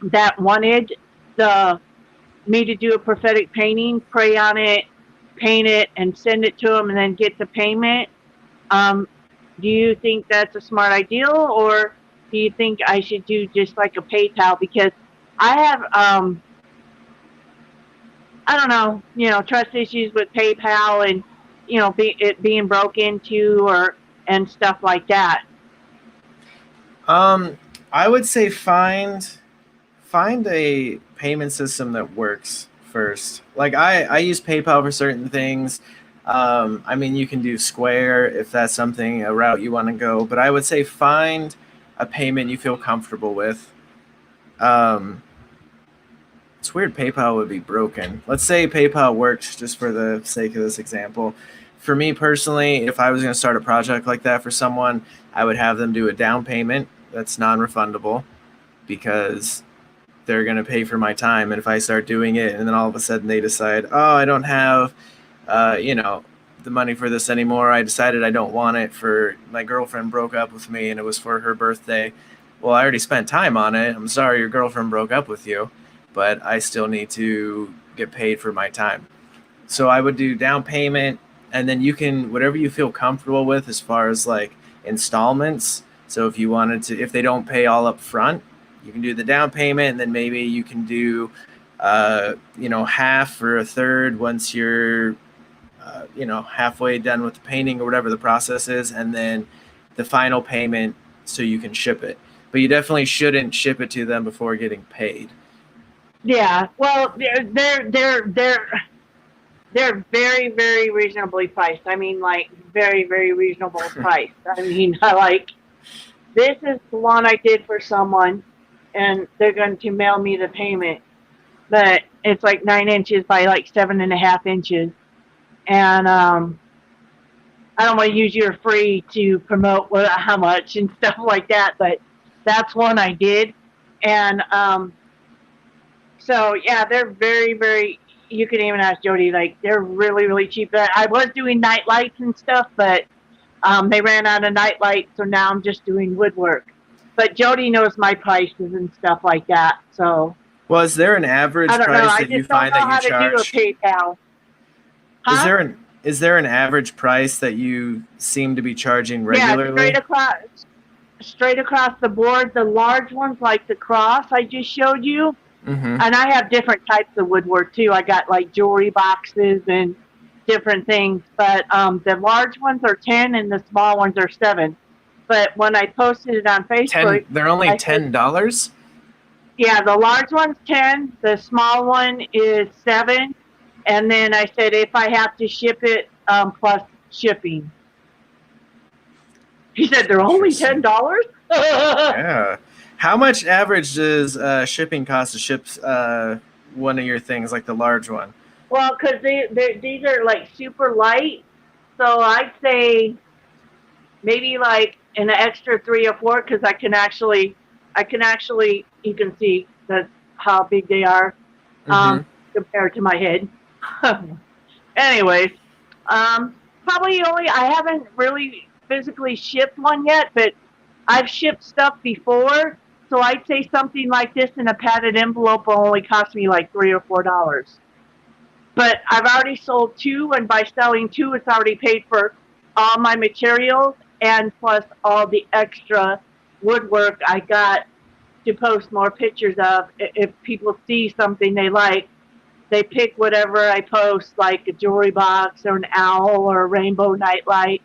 that wanted the me to do a prophetic painting, pray on it, paint it, and send it to them, and then get the payment. Um, do you think that's a smart idea, or do you think I should do just like a PayPal? Because I have, I don't know, trust issues with PayPal, and it being broke into, or and stuff like that. I would say find a payment system that works first. Like I use PayPal for certain things. I mean, you can do Square if that's a route you want to go. But I would say find a payment you feel comfortable with. It's weird PayPal would be broken. Let's say PayPal works just for the sake of this example. For me personally, if I was going to start a project like that for someone, I would have them do a down payment that's non-refundable because they're going to pay for my time. And if I start doing it and then all of a sudden they decide, oh, I don't have, the money for this anymore. I decided I don't want it for my girlfriend broke up with me and it was for her birthday. Well, I already spent time on it. I'm sorry your girlfriend broke up with you, but I still need to get paid for my time. So I would do down payment, and then you can, whatever you feel comfortable with as far as like installments. So if you wanted to, if they don't pay all up front, you can do the down payment, and then maybe you can do, half or a third once you're, halfway done with the painting or whatever the process is, and then the final payment so you can ship it. But you definitely shouldn't ship it to them before getting paid. Yeah, well, they're very, very reasonably priced. I mean, like very, very reasonable priced. I mean, this is the one I did for someone, and they're going to mail me the payment, but it's like 9 inches by like 7.5 inches, and I don't want to use your free to promote how much and stuff like that, but that's one I did, and so yeah, they're very, very. You can even ask Jody, like they're really, really cheap. I was doing night lights and stuff, but they ran out of night lights, so now I'm just doing woodwork. But Jody knows my prices and stuff like that. So, well, is there an average I don't know. price I that you just don't find know that how you charge? to do a PayPal. Huh? Is there an average price that you seem to be charging regularly? Yeah, straight across the board. The large ones, like the cross I just showed you, Mm-hmm. and I have different types of woodwork too. I got like jewelry boxes and different things, but the large ones are 10 and the small ones are 7. But when I posted it on Facebook, They're only $10? Yeah, the large one's 10, the small one is 7, and then I said if I have to ship it, plus shipping. He said they're only $10. Yeah. How much average does shipping cost to ship one of your things, like the large one? Well, because these are like super light, so I'd say maybe like an extra 3 or 4, because I can actually, you can see that's how big they are compared to my head. Anyways, probably I haven't really physically shipped one yet, but I've shipped stuff before. So I'd say something like this in a padded envelope will only cost me like $3 or $4. But I've already sold 2, and by selling 2, it's already paid for all my materials and plus all the extra woodwork I got to post more pictures of. If people see something they like, they pick whatever I post, like a jewelry box or an owl or a rainbow nightlight,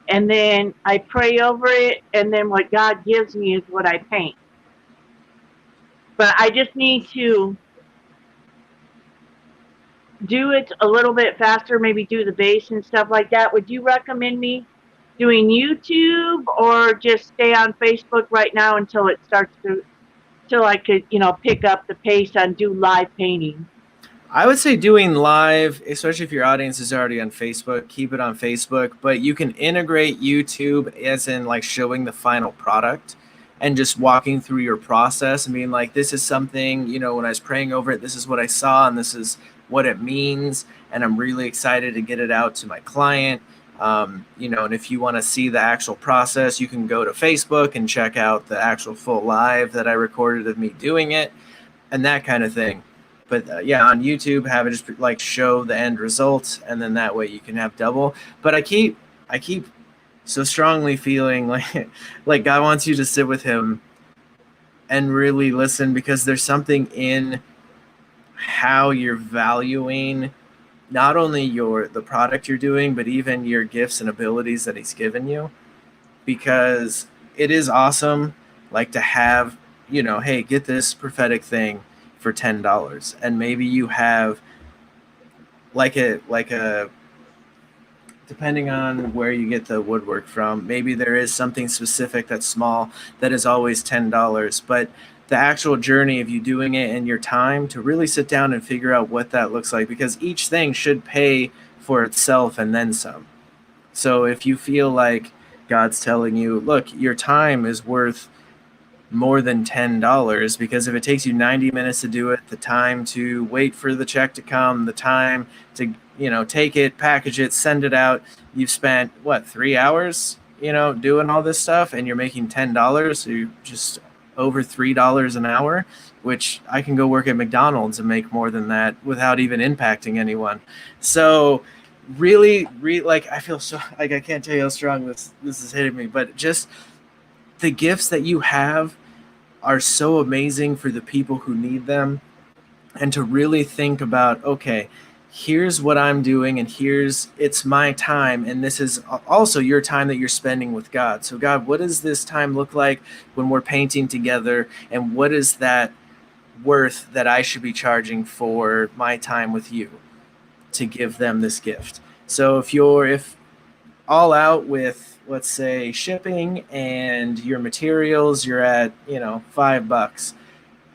and then I pray over it, and then what God gives me is what I paint. But I just need to do it a little bit faster, maybe do the base and stuff like that. Would you recommend me doing YouTube or just stay on Facebook right now until I could, pick up the pace and do live painting? I would say doing live, especially if your audience is already on Facebook, keep it on Facebook, but you can integrate YouTube as in like showing the final product. and just walking through your process and being like, this is something, you know, when I was praying over it, this is what I saw and this is what it means. And I'm really excited to get it out to my client. You know, and if you want to see the actual process, you can go to Facebook and check out the actual full live that I recorded of me doing it and that kind of thing. But yeah, on YouTube, have it just like show the end result, and then that way you can have double. But I keep so strongly feeling like God wants you to sit with him and really listen, because there's something in how you're valuing not only the product you're doing, but even your gifts and abilities that he's given you. Because it is awesome, like, to have, you know, hey, get this prophetic thing for $10, and maybe you have like a depending on where you get the woodwork from, maybe there is something specific that's small that is always $10. But the actual journey of you doing it in your time to really sit down and figure out what that looks like, because each thing should pay for itself and then some. So if you feel like God's telling you, look, your time is worth more than $10, because if it takes you 90 minutes to do it, the time to wait for the check to come, the time to, you know, take it, package it, send it out, you've spent what, 3 hours, you know, doing all this stuff, and you're making $10, so you're just over $3 an hour, which I can go work at McDonald's and make more than that without even impacting anyone. So really like, I feel so like, I can't tell you how strong this is hitting me, but just the gifts that you have are so amazing for the people who need them. And to really think about, okay, here's what I'm doing, and it's my time, and this is also your time that you're spending with God. So God, what does this time look like when we're painting together, and what is that worth that I should be charging for my time with you to give them this gift? So if all out with, let's say, shipping and your materials, you're at, you know, $5,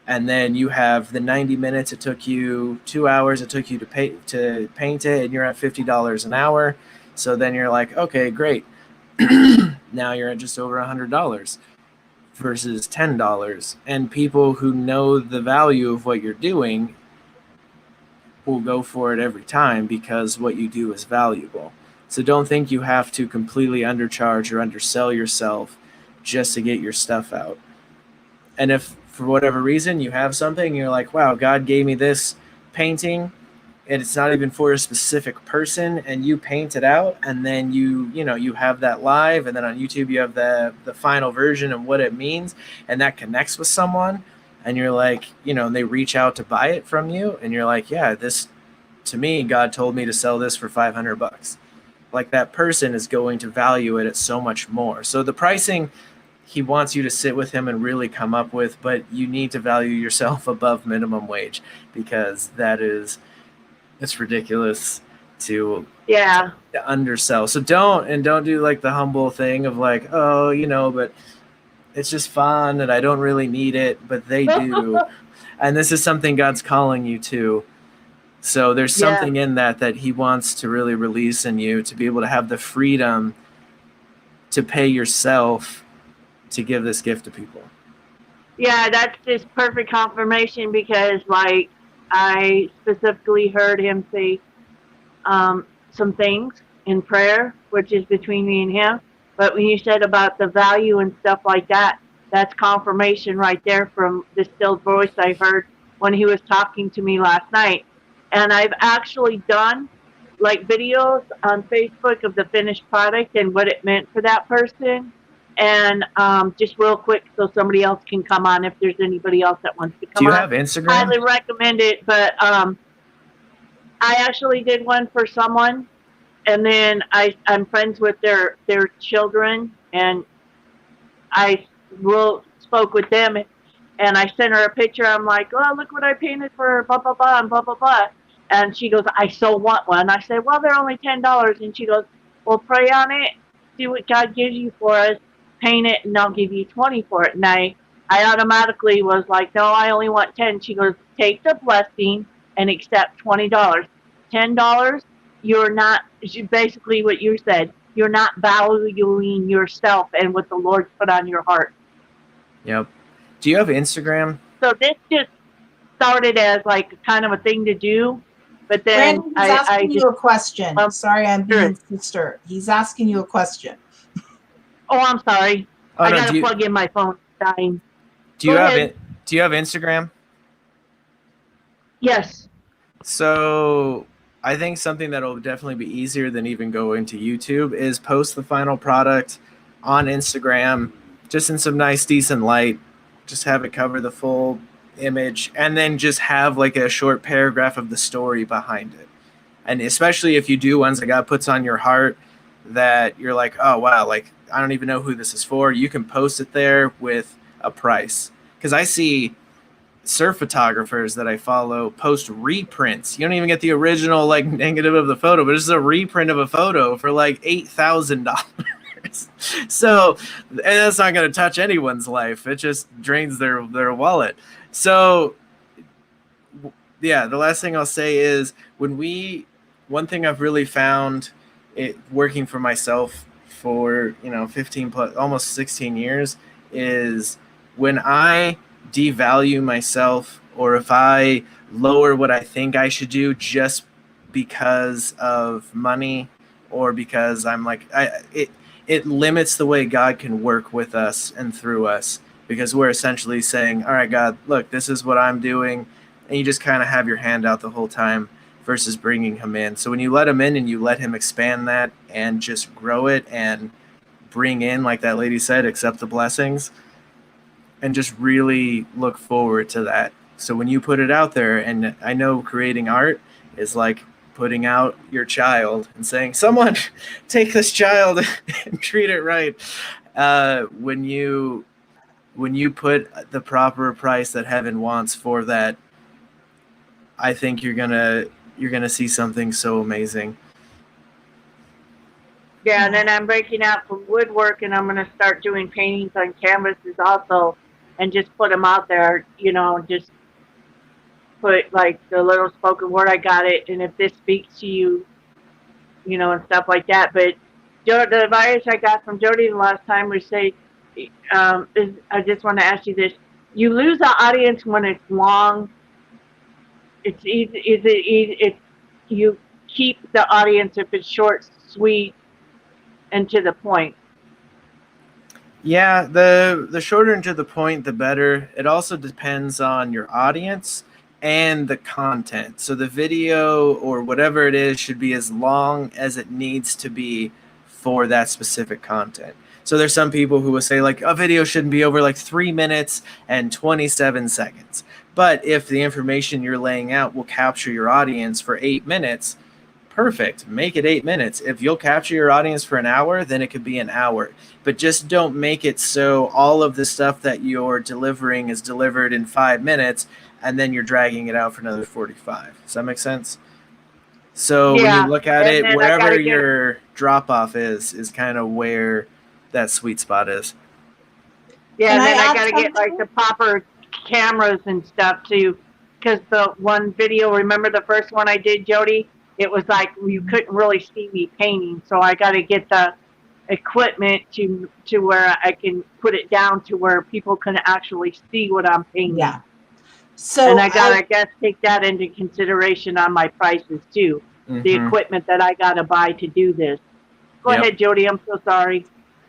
and then you have the 90 minutes it took you, 2 hours it took you to paint it, and you're at $50 an hour. So then you're like, okay, great. Now you're at just over $100 versus $10. And people who know the value of what you're doing will go for it every time, because what you do is valuable. So don't think you have to completely undercharge or undersell yourself just to get your stuff out. And if for whatever reason you have something, you're like, wow, God gave me this painting, and it's not even for a specific person, and you paint it out, and then you have that live, and then on YouTube you have the final version of what it means, and that connects with someone, and you're like, and they reach out to buy it from you, and you're like, yeah, this, to me, God told me to sell this for $500. Like, that person is going to value it at so much more. So the pricing, he wants you to sit with him and really come up with, but you need to value yourself above minimum wage, because it's ridiculous to undersell. So don't do like the humble thing of like, oh, but it's just fun and I don't really need it, but they do. And this is something God's calling you to. So there's something in that he wants to really release in you, to be able to have the freedom to pay yourself to give this gift to people. Yeah, that's just perfect confirmation, because like I specifically heard him say some things in prayer, which is between me and him. But when you said about the value and stuff like that, that's confirmation right there from the still voice I heard when he was talking to me last night. And I've actually done like videos on Facebook of the finished product and what it meant for that person. And just real quick, so somebody else can come on, if there's anybody else that wants to come on. Do you have Instagram? Highly recommend it. But I actually did one for someone, and then I'm friends with their children, and I spoke with them, and I sent her a picture. I'm like, oh, look what I painted for blah, blah, blah, and blah, blah, blah. And she goes, I so want one. I said, well, they're only $10. And she goes, well, pray on it, see what God gives you for us, paint it, and I'll give you 20 for it. And I automatically was like, no, I only want 10. She goes, take the blessing and accept $20. $10, you're not, basically what you said, you're not valuing yourself and what the Lord put on your heart. Yep. Do you have Instagram? So this just started as like kind of a thing to do, but then Brandon, he's asking you a question. um, Sorry, I'm sure. being sister. He's asking you a question. Oh, I'm sorry. Oh I no, gotta plug in my phone. It's dying. do Go you have ahead. it? Do you have Instagram? Yes. So I think something that'll definitely be easier than even going to YouTube is post the final product on Instagram, just in some nice, decent light. Just have it cover the full image, and then just have like a short paragraph of the story behind it. And especially if you do ones that God puts on your heart that you're like, oh wow, like I don't even know who this is for, you can post it there with a price. Because I see surf photographers that I follow post reprints. You don't even get the original like negative of the photo, but it's a reprint of a photo for like $8,000. So, and that's not going to touch anyone's life. It just drains their wallet. So, yeah, the last thing I'll say is one thing I've really found it working for myself for 15 plus almost 16 years is when I devalue myself, or if I lower what I think I should do just because of money, or because I'm like it limits the way God can work with us and through us, because we're essentially saying, all right, God, look, this is what I'm doing, and you just kind of have your hand out the whole time versus bringing him in. So when you let him in and you let him expand that and just grow it and bring in, like that lady said, accept the blessings, and just really look forward to that. So when you put it out there, and I know creating art is like putting out your child and saying, someone take this child and treat it right. When you put the proper price that heaven wants for that, I think you're gonna see something so amazing. Yeah, and then I'm breaking out from woodwork, and I'm gonna start doing paintings on canvases also, and just put them out there. Just put like the little spoken word. I got it, and if this speaks to you, and stuff like that. But the advice I got from Jody the last time we say, I just want to ask you this: you lose the audience when it's long. It's easy. Is it easy? You keep the audience if it's short, sweet, and to the point. Yeah, the shorter and to the point, the better. It also depends on your audience and the content. So the video or whatever it is should be as long as it needs to be for that specific content. So there's some people who will say like a video shouldn't be over like 3 minutes and 27 seconds. But if the information you're laying out will capture your audience for 8 minutes, perfect. Make it 8 minutes. If you'll capture your audience for an hour, then it could be an hour. But just don't make it so all of the stuff that you're delivering is delivered in 5 minutes and then you're dragging it out for another 45. Does that make sense? So when you look at it, wherever your drop off is kind of where that sweet spot is. Yeah, and then I got to get like the proper cameras and stuff too, because the one video, remember the first one I did, Jody? It was like you couldn't really see me painting, so I got to get the equipment to where I can put it down to where people can actually see what I'm painting. Yeah. So and I got to, I guess, take that into consideration on my prices too. Mm-hmm. The equipment that I got to buy to do this. Go ahead, Jody. I'm so sorry.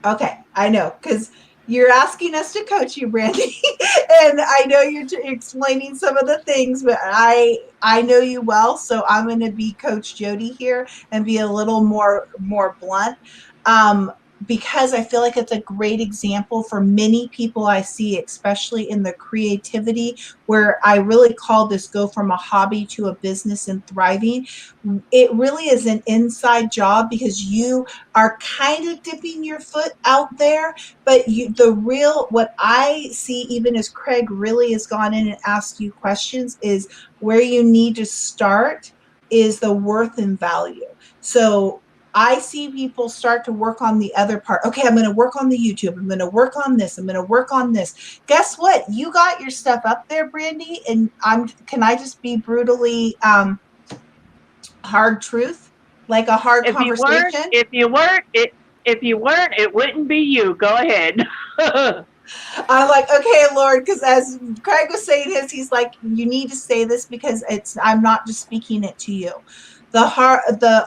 Okay, I know, because you're asking us to coach you, Brandy, and I know you're explaining some of the things, but I know you well, so I'm going to be Coach Jody here and be a little more blunt, because I feel like it's a great example for many people I see, especially in the creativity, where I really call this go from a hobby to a business and thriving. It really is an inside job because you are kind of dipping your foot out there, but what I see, even as Craig really has gone in and asked you questions, is where you need to start is the worth and value. So I see people start to work on the other part. Okay, I'm going to work on the YouTube. I'm going to work on this. I'm going to work on this. Guess what? You got your stuff up there, Brandy, and can I just be brutally hard truth, like a hard conversation? If you weren't, it wouldn't be you. Go ahead. I'm like, okay, Lord, because as Craig was saying his, he's like, you need to say this because I'm not just speaking it to you. The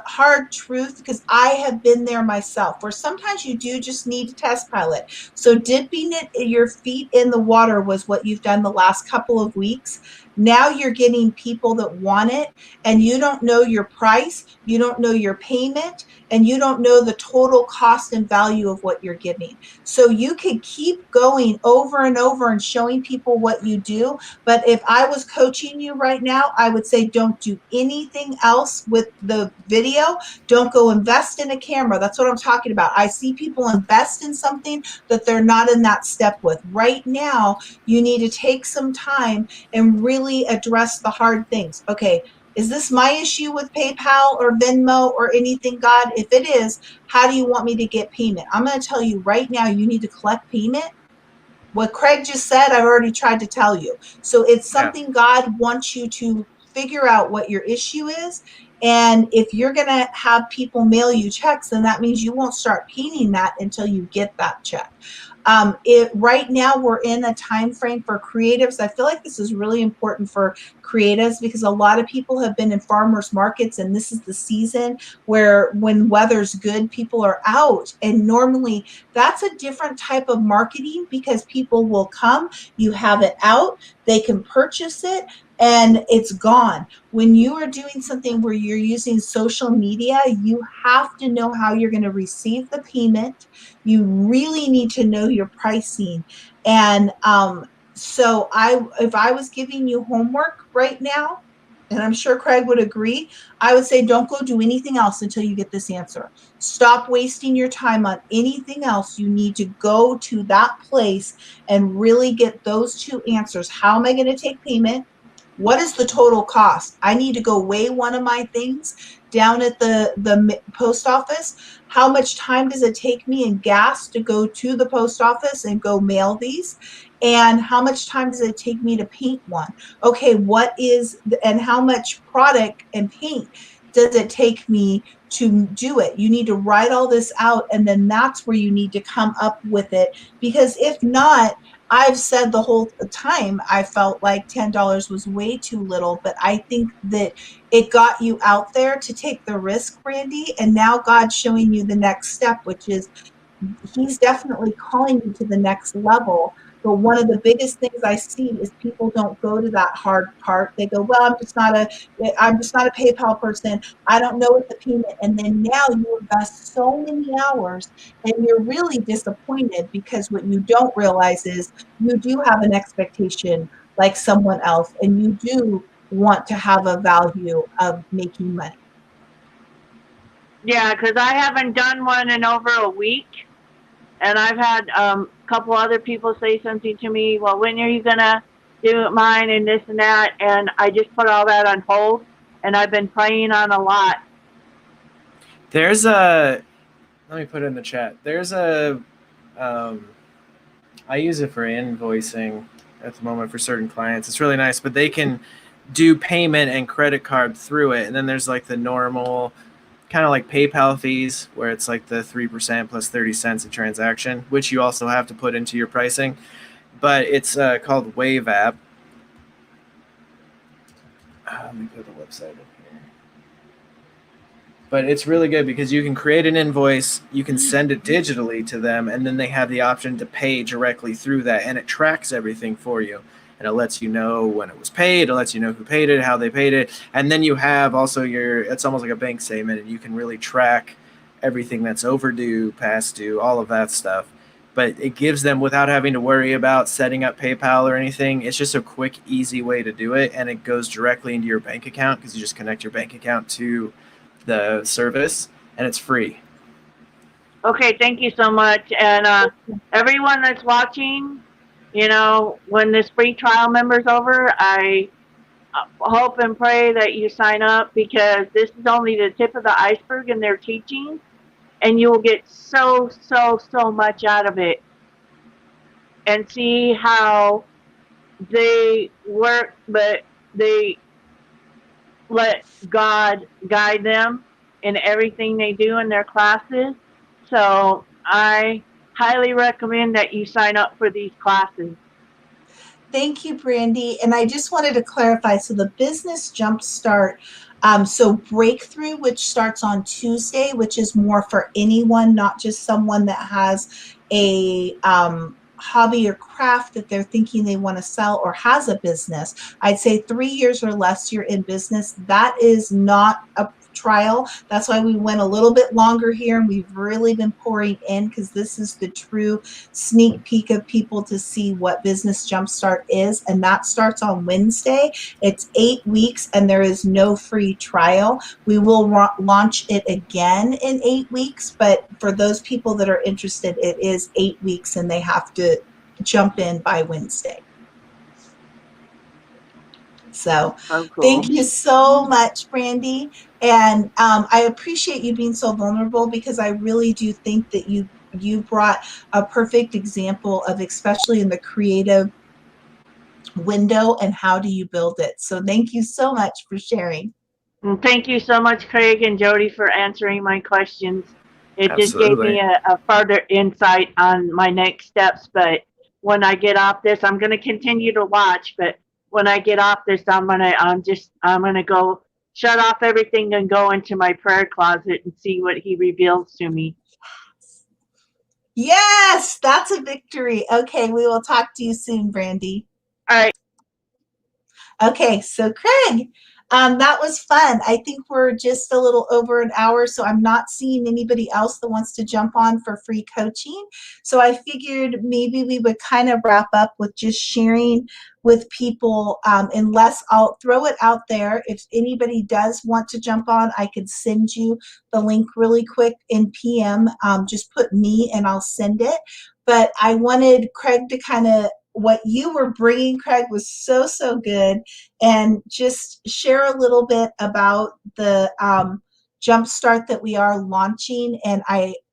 hard truth, because I have been there myself, where sometimes you do just need to test pilot. So dipping your feet in the water was what you've done the last couple of weeks. Now you're getting people that want it, and you don't know your price, you don't know your payment, and you don't know the total cost and value of what you're giving. So you could keep going over and over and showing people what you do. But if I was coaching you right now, I would say don't do anything else with the video. Don't go invest in a camera. That's what I'm talking about. I see people invest in something that they're not in that step with. Right now, you need to take some time and really address the hard things. Okay, is this my issue with PayPal or Venmo or anything, God? If it is, how do you want me to get payment? I'm going to tell you right now, you need to collect payment. What Craig just said, I've already tried to tell you. So it's Yeah. something God wants you to figure out what your issue is. And if you're going to have people mail you checks, then that means you won't start paying that until you get that check. Right now we're in a time frame for creatives. I feel like this is really important for creatives because a lot of people have been in farmers markets, and this is the season where when weather's good, people are out. And normally that's a different type of marketing because people will come, you have it out, they can purchase it, and it's gone. When you are doing something where you're using social media, you have to know how you're going to receive the payment. You really need to know your pricing. And so if I was giving you homework right now, and I'm sure Craig would agree, I would say don't go do anything else until you get this answer. Stop wasting your time on anything else. You need to go to that place and really get those two answers. How am I going to take payment? What is the total cost? I need to go weigh one of my things down at the post office. How much time does it take me in gas to go to the post office and go mail these? And how much time does it take me to paint one? Okay, and how much product and paint does it take me to do it? You need to write all this out, and then that's where you need to come up with it. Because if not, I've said the whole time I felt like $10 was way too little, but I think that it got you out there to take the risk, Randy. And now God's showing you the next step, which is he's definitely calling you to the next level. But one of the biggest things I see is people don't go to that hard part. They go, well, I'm just not a PayPal person. I don't know what the payment. And then now you invest so many hours and you're really disappointed because what you don't realize is you do have an expectation like someone else, and you do want to have a value of making money. Yeah, because I haven't done one in over a week, and I've had a couple other people say something to me. Well, when are you gonna do mine and this and that? And I just put all that on hold, and I've been praying on a lot. There's a, let me put it in the chat. There's a, I use it for invoicing at the moment for certain clients. It's really nice, but they can do payment and credit card through it. And then there's like the normal kind of like PayPal fees where it's like the 3% plus 30 cents a transaction, which you also have to put into your pricing. But it's called Wave App. Let me put the website up here. But it's really good because you can create an invoice, you can send it digitally to them, and then they have the option to pay directly through that, and it tracks everything for you. And it lets you know when it was paid, it lets you know who paid it, how they paid it, and then you have also it's almost like a bank statement, and you can really track everything that's overdue, past due, all of that stuff. But it gives them, without having to worry about setting up PayPal or anything, it's just a quick, easy way to do it, and it goes directly into your bank account because you just connect your bank account to the service, and it's free. Okay, thank you so much. And everyone that's watching, when this free trial member's over, I hope and pray that you sign up because this is only the tip of the iceberg in their teaching, and you will get so, so, so much out of it and see how they work, but they let God guide them in everything they do in their classes. So I highly recommend that you sign up for these classes. Thank you, Brandy. And I just wanted to clarify. So the business jumpstart, so breakthrough, which starts on Tuesday, which is more for anyone, not just someone that has a hobby or craft that they're thinking they want to sell or has a business. I'd say 3 years or less you're in business. That is not a trial. That's why we went a little bit longer here, and we've really been pouring in, because this is the true sneak peek of people to see what Business Jumpstart is. And that starts on Wednesday. It's 8 weeks and there is no free trial. We will launch it again in 8 weeks, but for those people that are interested, it is 8 weeks and they have to jump in by Wednesday. So So cool. thank you so much, Brandy. And I appreciate you being so vulnerable, because I really do think that you brought a perfect example of, especially in the creative window, and how do you build it. So thank you so much for sharing. And thank you so much, Craig and Jody, for answering my questions. It just gave Absolutely. me a further insight on my next steps. But when I get off this, I'm going to continue to watch. But when I get off this, I'm gonna go shut off everything and go into my prayer closet and see what he reveals to me. Yes, that's a victory. Okay, we will talk to you soon, Brandy. All right. Okay, so Craig, that was fun. I think we're just a little over an hour, so I'm not seeing anybody else that wants to jump on for free coaching. So I figured maybe we would kind of wrap up with just sharing with people, unless I'll throw it out there. If anybody does want to jump on, I could send you the link really quick in PM. Just put me and I'll send it. But I wanted Craig to kind of, what you were bringing, Craig, was so good, and just share a little bit about the jumpstart that we are launching. And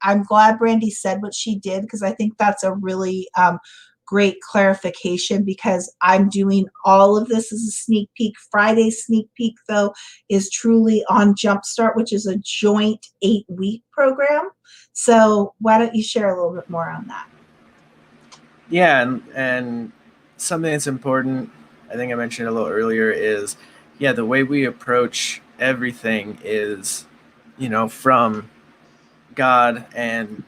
I'm glad Brandy said what she did, because I think that's a really great clarification, because I'm doing all of this as a sneak peek. Friday's sneak peek, though, is truly on Jumpstart, which is a joint 8-week program. So why don't you share a little bit more on that? Yeah, and something that's important, I think I mentioned a little earlier, is the way we approach everything is, from God and,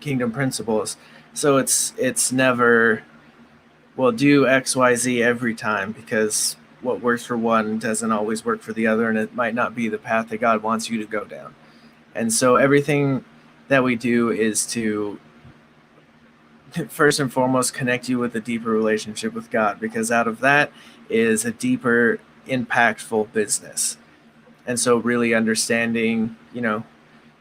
kingdom principles. So it's never, well, do XYZ every time, because what works for one doesn't always work for the other, and it might not be the path that God wants you to go down. And so everything that we do is to first and foremost connect you with a deeper relationship with God, because out of that is a deeper, impactful business. And so really understanding,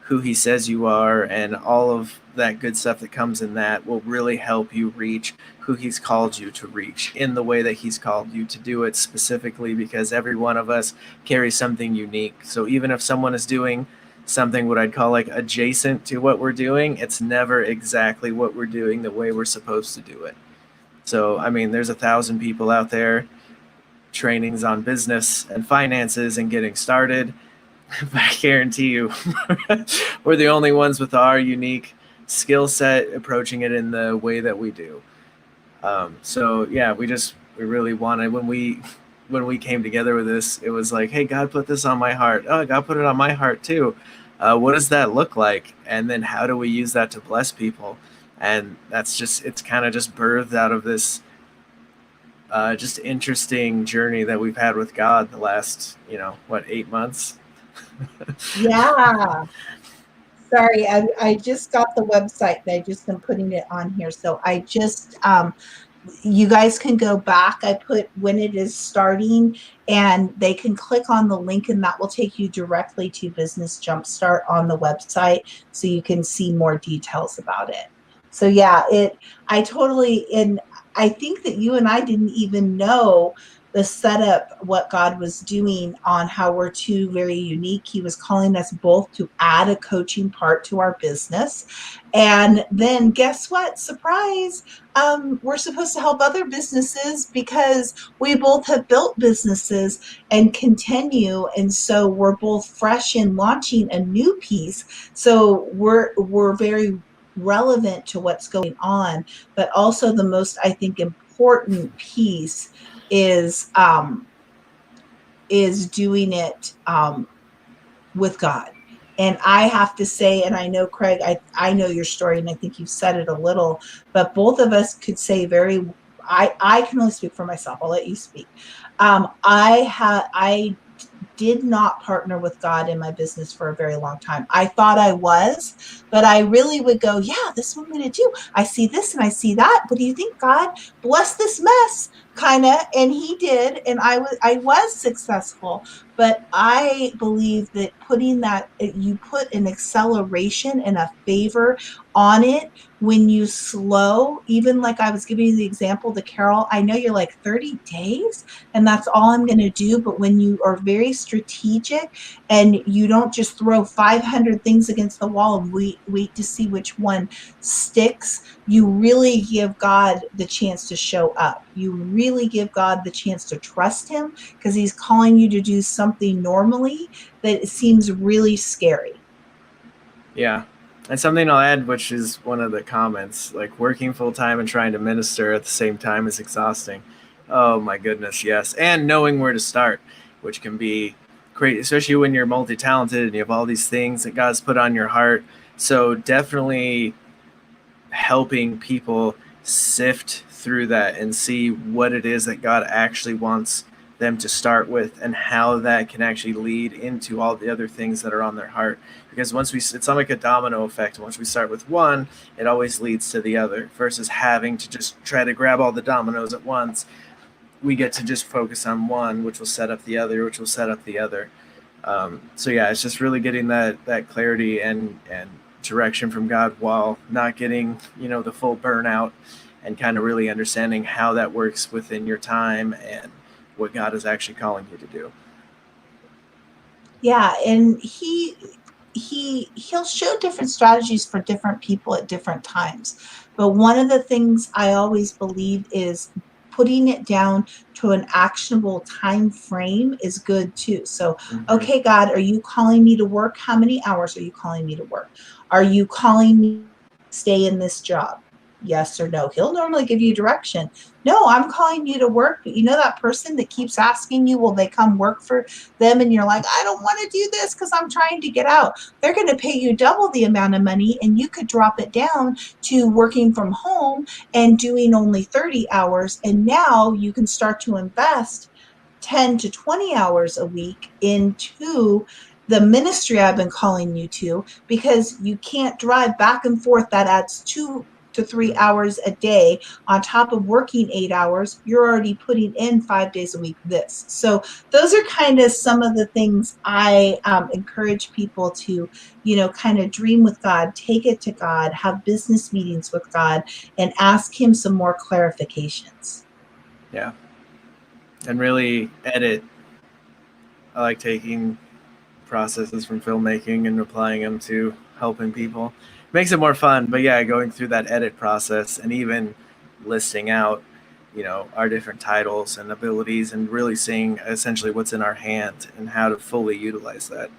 who he says you are and all of that good stuff that comes in that will really help you reach who he's called you to reach in the way that he's called you to do it, specifically because every one of us carries something unique. So even if someone is doing something what I'd call like adjacent to what we're doing, it's never exactly what we're doing the way we're supposed to do it. So, I mean, there's 1,000 people out there trainings on business and finances and getting started. But I guarantee you, we're the only ones with our unique skill set approaching it in the way that we do. So yeah, we really wanted, when we came together with this, it was like, hey, God put this on my heart. Oh, God put it on my heart too. What does that look like? And then how do we use that to bless people? And it's kind of just birthed out of this just interesting journey that we've had with God the last, 8 months? Yeah. Sorry, I just got the website and I just am putting it on here. So I just, you guys can go back. I put when it is starting, and they can click on the link, and that will take you directly to Business Jumpstart on the website, so you can see more details about it. So yeah, I totally, and I think that you and I didn't even know the setup, what God was doing, on how we're two very unique. He was calling us both to add a coaching part to our business. And then guess what? Surprise. We're supposed to help other businesses, because we both have built businesses and continue. And so we're both fresh in launching a new piece. So we're very relevant to what's going on, but also the most, I think, important piece is doing it with God. And I have to say, and I know, Craig, I know your story, and I think you've said it a little, but both of us could say I can only speak for myself. I'll let you speak. I did not partner with God in my business for a very long time. I thought I was, but I really would go, yeah, this is what I'm going to do. I see this and I see that. What do you think, God? Bless this mess, kind of. And he did. And I was successful. But I believe that you put an acceleration and a favor on it when you slow, even like I was giving you the example to Carol. I know you're like 30 days and that's all I'm going to do. But when you are very strategic and you don't just throw 500 things against the wall and wait to see which one sticks, you really give God the chance to show up. You really give God the chance to trust him because he's calling you to do something normally that seems really scary. Yeah. And something I'll add, which is one of the comments, like working full time and trying to minister at the same time is exhausting. Oh my goodness, yes. And knowing where to start, which can be great, especially when you're multi talented and you have all these things that God's put on your heart. So definitely helping people sift through that and see what it is that God actually wants them to start with and how that can actually lead into all the other things that are on their heart. Because it's like a domino effect. Once we start with one, it always leads to the other versus having to just try to grab all the dominoes at once. We get to just focus on one, which will set up the other, which will set up the other. So yeah, it's just really getting that clarity and direction from God while not getting, the full burnout, and kind of really understanding how that works within your time and what God is actually calling you to do. Yeah, and he'll show different strategies for different people at different times. But one of the things I always believe is putting it down to an actionable time frame is good too. So, okay, God, are you calling me to work? How many hours are you calling me to work? Are you calling me to stay in this job? Yes or no. He'll normally give you direction. No, I'm calling you to work, but you know that person that keeps asking you, will they come work for them? And you're like, I don't want to do this because I'm trying to get out. They're going to pay you double the amount of money, and you could drop it down to working from home and doing only 30 hours. And now you can start to invest 10 to 20 hours a week into the ministry I've been calling you to, because you can't drive back and forth. That adds 2 to 3 hours a day on top of working 8 hours. You're already putting in 5 days a week this. So those are kind of some of the things I encourage people to, kind of dream with God, take it to God, have business meetings with God, and ask him some more clarifications. Yeah. And really edit. I like taking processes from filmmaking and applying them to helping people. Makes it more fun, but yeah, going through that edit process and even listing out, our different titles and abilities and really seeing essentially what's in our hand and how to fully utilize that.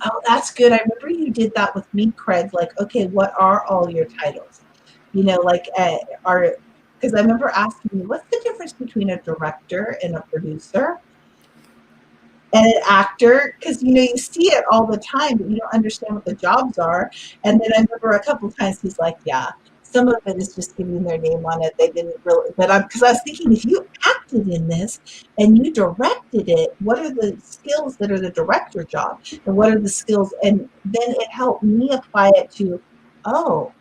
Oh, that's good. I remember you did that with me, Craig. Like, okay, what are all your titles? Because I remember asking you, what's the difference between a director and a producer and an actor? Because you see it all the time, but you don't understand what the jobs are. And then I remember a couple of times he's like, yeah, some of it is just giving their name on it. They didn't really, but because I was thinking, if you acted in this and you directed it, what are the skills that are the director job, and what are the skills? And then it helped me apply it to, oh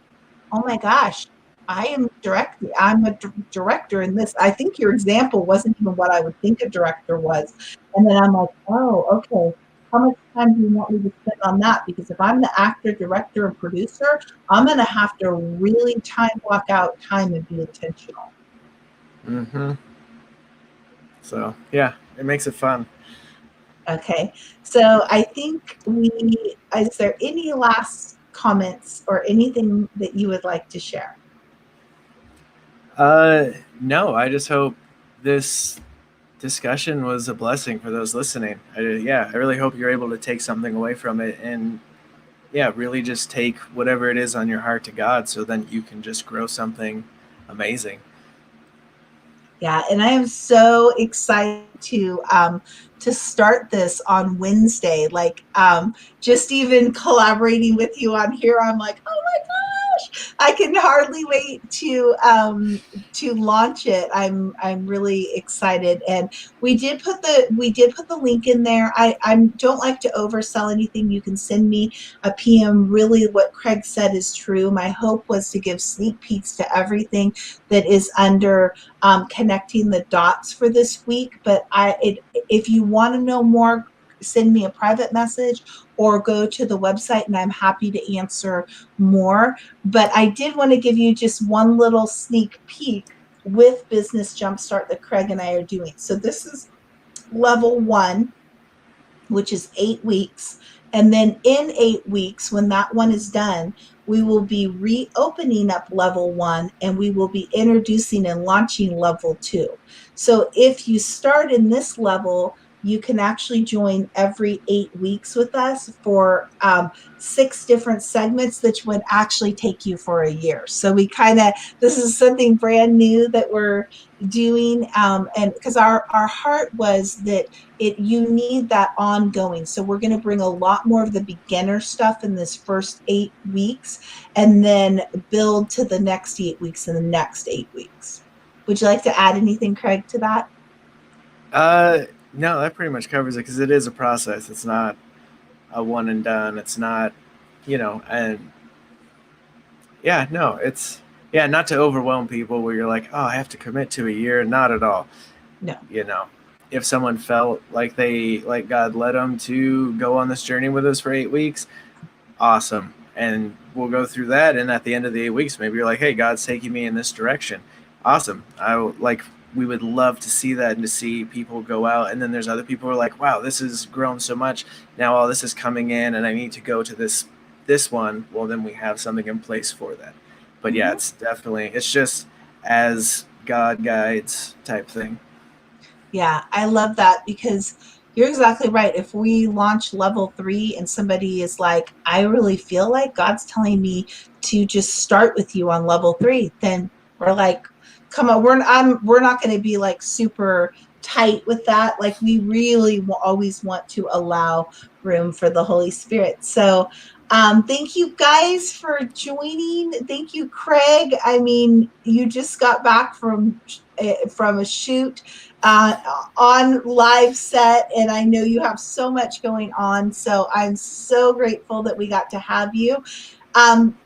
my gosh, I'm a director in this. I think your example wasn't even what I would think a director was. And then I'm like, oh, okay. How much time do you want me to spend on that? Because if I'm the actor, director, and producer, I'm going to have to really block out time and be intentional. Mm-hmm. So, yeah, it makes it fun. Okay. So I think is there any last comments or anything that you would like to share? No, I just hope this discussion was a blessing for those listening. I really hope you're able to take something away from it and yeah, really just take whatever it is on your heart to God, so then you can just grow something amazing. Yeah, and I am so excited to start this on Wednesday. Like just even collaborating with you on here, I'm like, oh my gosh, I can hardly wait to launch it. I'm really excited, and we did put the link in there. I don't like to oversell anything. You can send me a PM. Really, what Craig said is true. My hope was to give sneak peeks to everything that is under connecting the dots for this week. But if you want to know more, send me a private message or go to the website and I'm happy to answer more. But I did want to give you just one little sneak peek with Business Jumpstart that Craig and I are doing. So this is level 1, which is 8 weeks. And then in 8 weeks, when that one is done, we will be reopening up level 1 and we will be introducing and launching level 2. So if you start in this level, you can actually join every 8 weeks with us for 6 different segments that would actually take you for a year. So this is something brand new that we're doing. And because our heart was that you need that ongoing. So we're going to bring a lot more of the beginner stuff in this first 8 weeks and then build to the next 8 weeks and the next 8 weeks. Would you like to add anything, Craig, to that? Uh, no, that pretty much covers it because it is a process. It's not a one and done. It's not, and yeah, no, it's yeah, not to overwhelm people where you're like, oh, I have to commit to a year. Not at all. No. If someone felt like God led them to go on this journey with us for 8 weeks, awesome. And we'll go through that. And at the end of the 8 weeks, maybe you're like, hey, God's taking me in this direction. Awesome. We would love to see that and to see people go out. And then there's other people who are like, wow, this has grown so much. Now all this is coming in and I need to go to this one. Well, then we have something in place for that. But yeah, it's just as God guides type thing. Yeah, I love that because you're exactly right. If we launch level 3 and somebody is like, I really feel like God's telling me to just start with you on level 3, then we're like, come on, we're not going to be like super tight with that. Like we really will always want to allow room for the Holy Spirit. So thank you guys for joining. Thank you, Craig. I mean, you just got back from a shoot uh, on live set, and I know you have so much going on. So I'm so grateful that we got to have you.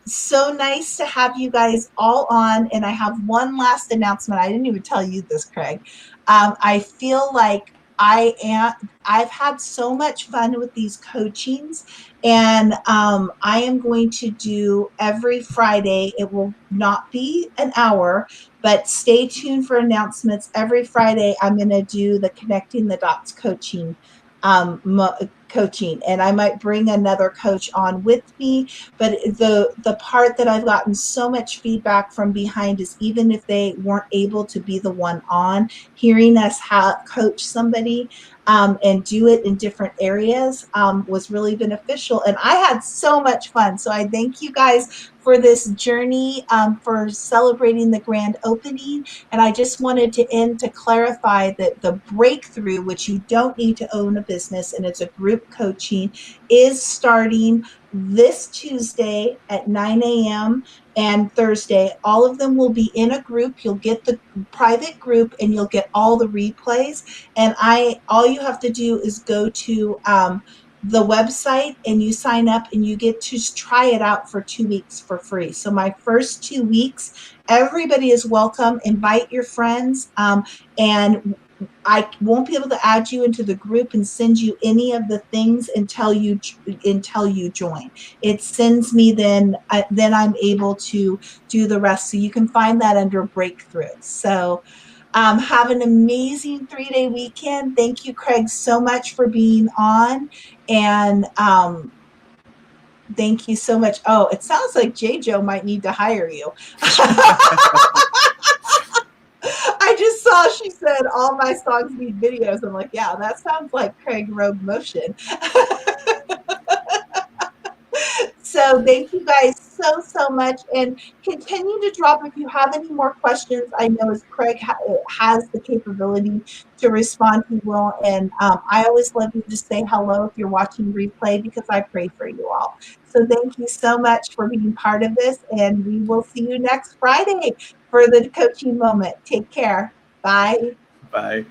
So nice to have you guys all on. And I have one last announcement. I didn't even tell you this, Craig. I feel like I've had so much fun with these coachings, and I am going to do every Friday. It will not be an hour, but stay tuned for announcements. Every Friday, I'm going to do the Connecting the Dots coaching, coaching, and I might bring another coach on with me. But the part that I've gotten so much feedback from behind is even if they weren't able to be the one on, hearing us coach somebody and do it in different areas was really beneficial. And I had so much fun. So I thank you guys for this journey, for celebrating the grand opening. And I just wanted to end to clarify that the breakthrough, which you don't need to own a business and it's a group coaching, is starting this Tuesday at 9 a.m. and Thursday. All of them will be in a group. You'll get the private group and you'll get all the replays. And all you have to do is go to the website and you sign up and you get to try it out for 2 weeks for free. So my first 2 weeks, everybody is welcome. Invite your friends, and I won't be able to add you into the group and send you any of the things until you join. It sends me then I'm able to do the rest. So you can find that under breakthrough. So have an amazing 3-day weekend. Thank you, Craig, so much for being on. And thank you so much. Oh, it sounds like J. Joe might need to hire you. I just saw she said all my songs need videos. I'm like, yeah, that sounds like Craig Rogue Motion. So thank you guys so much, and continue to drop if you have any more questions. I know as Craig has the capability to respond, he will. And I always love you to say hello if you're watching replay because I pray for you all. So thank you so much for being part of this, and we will see you next Friday for the coaching moment. Take care. Bye. Bye.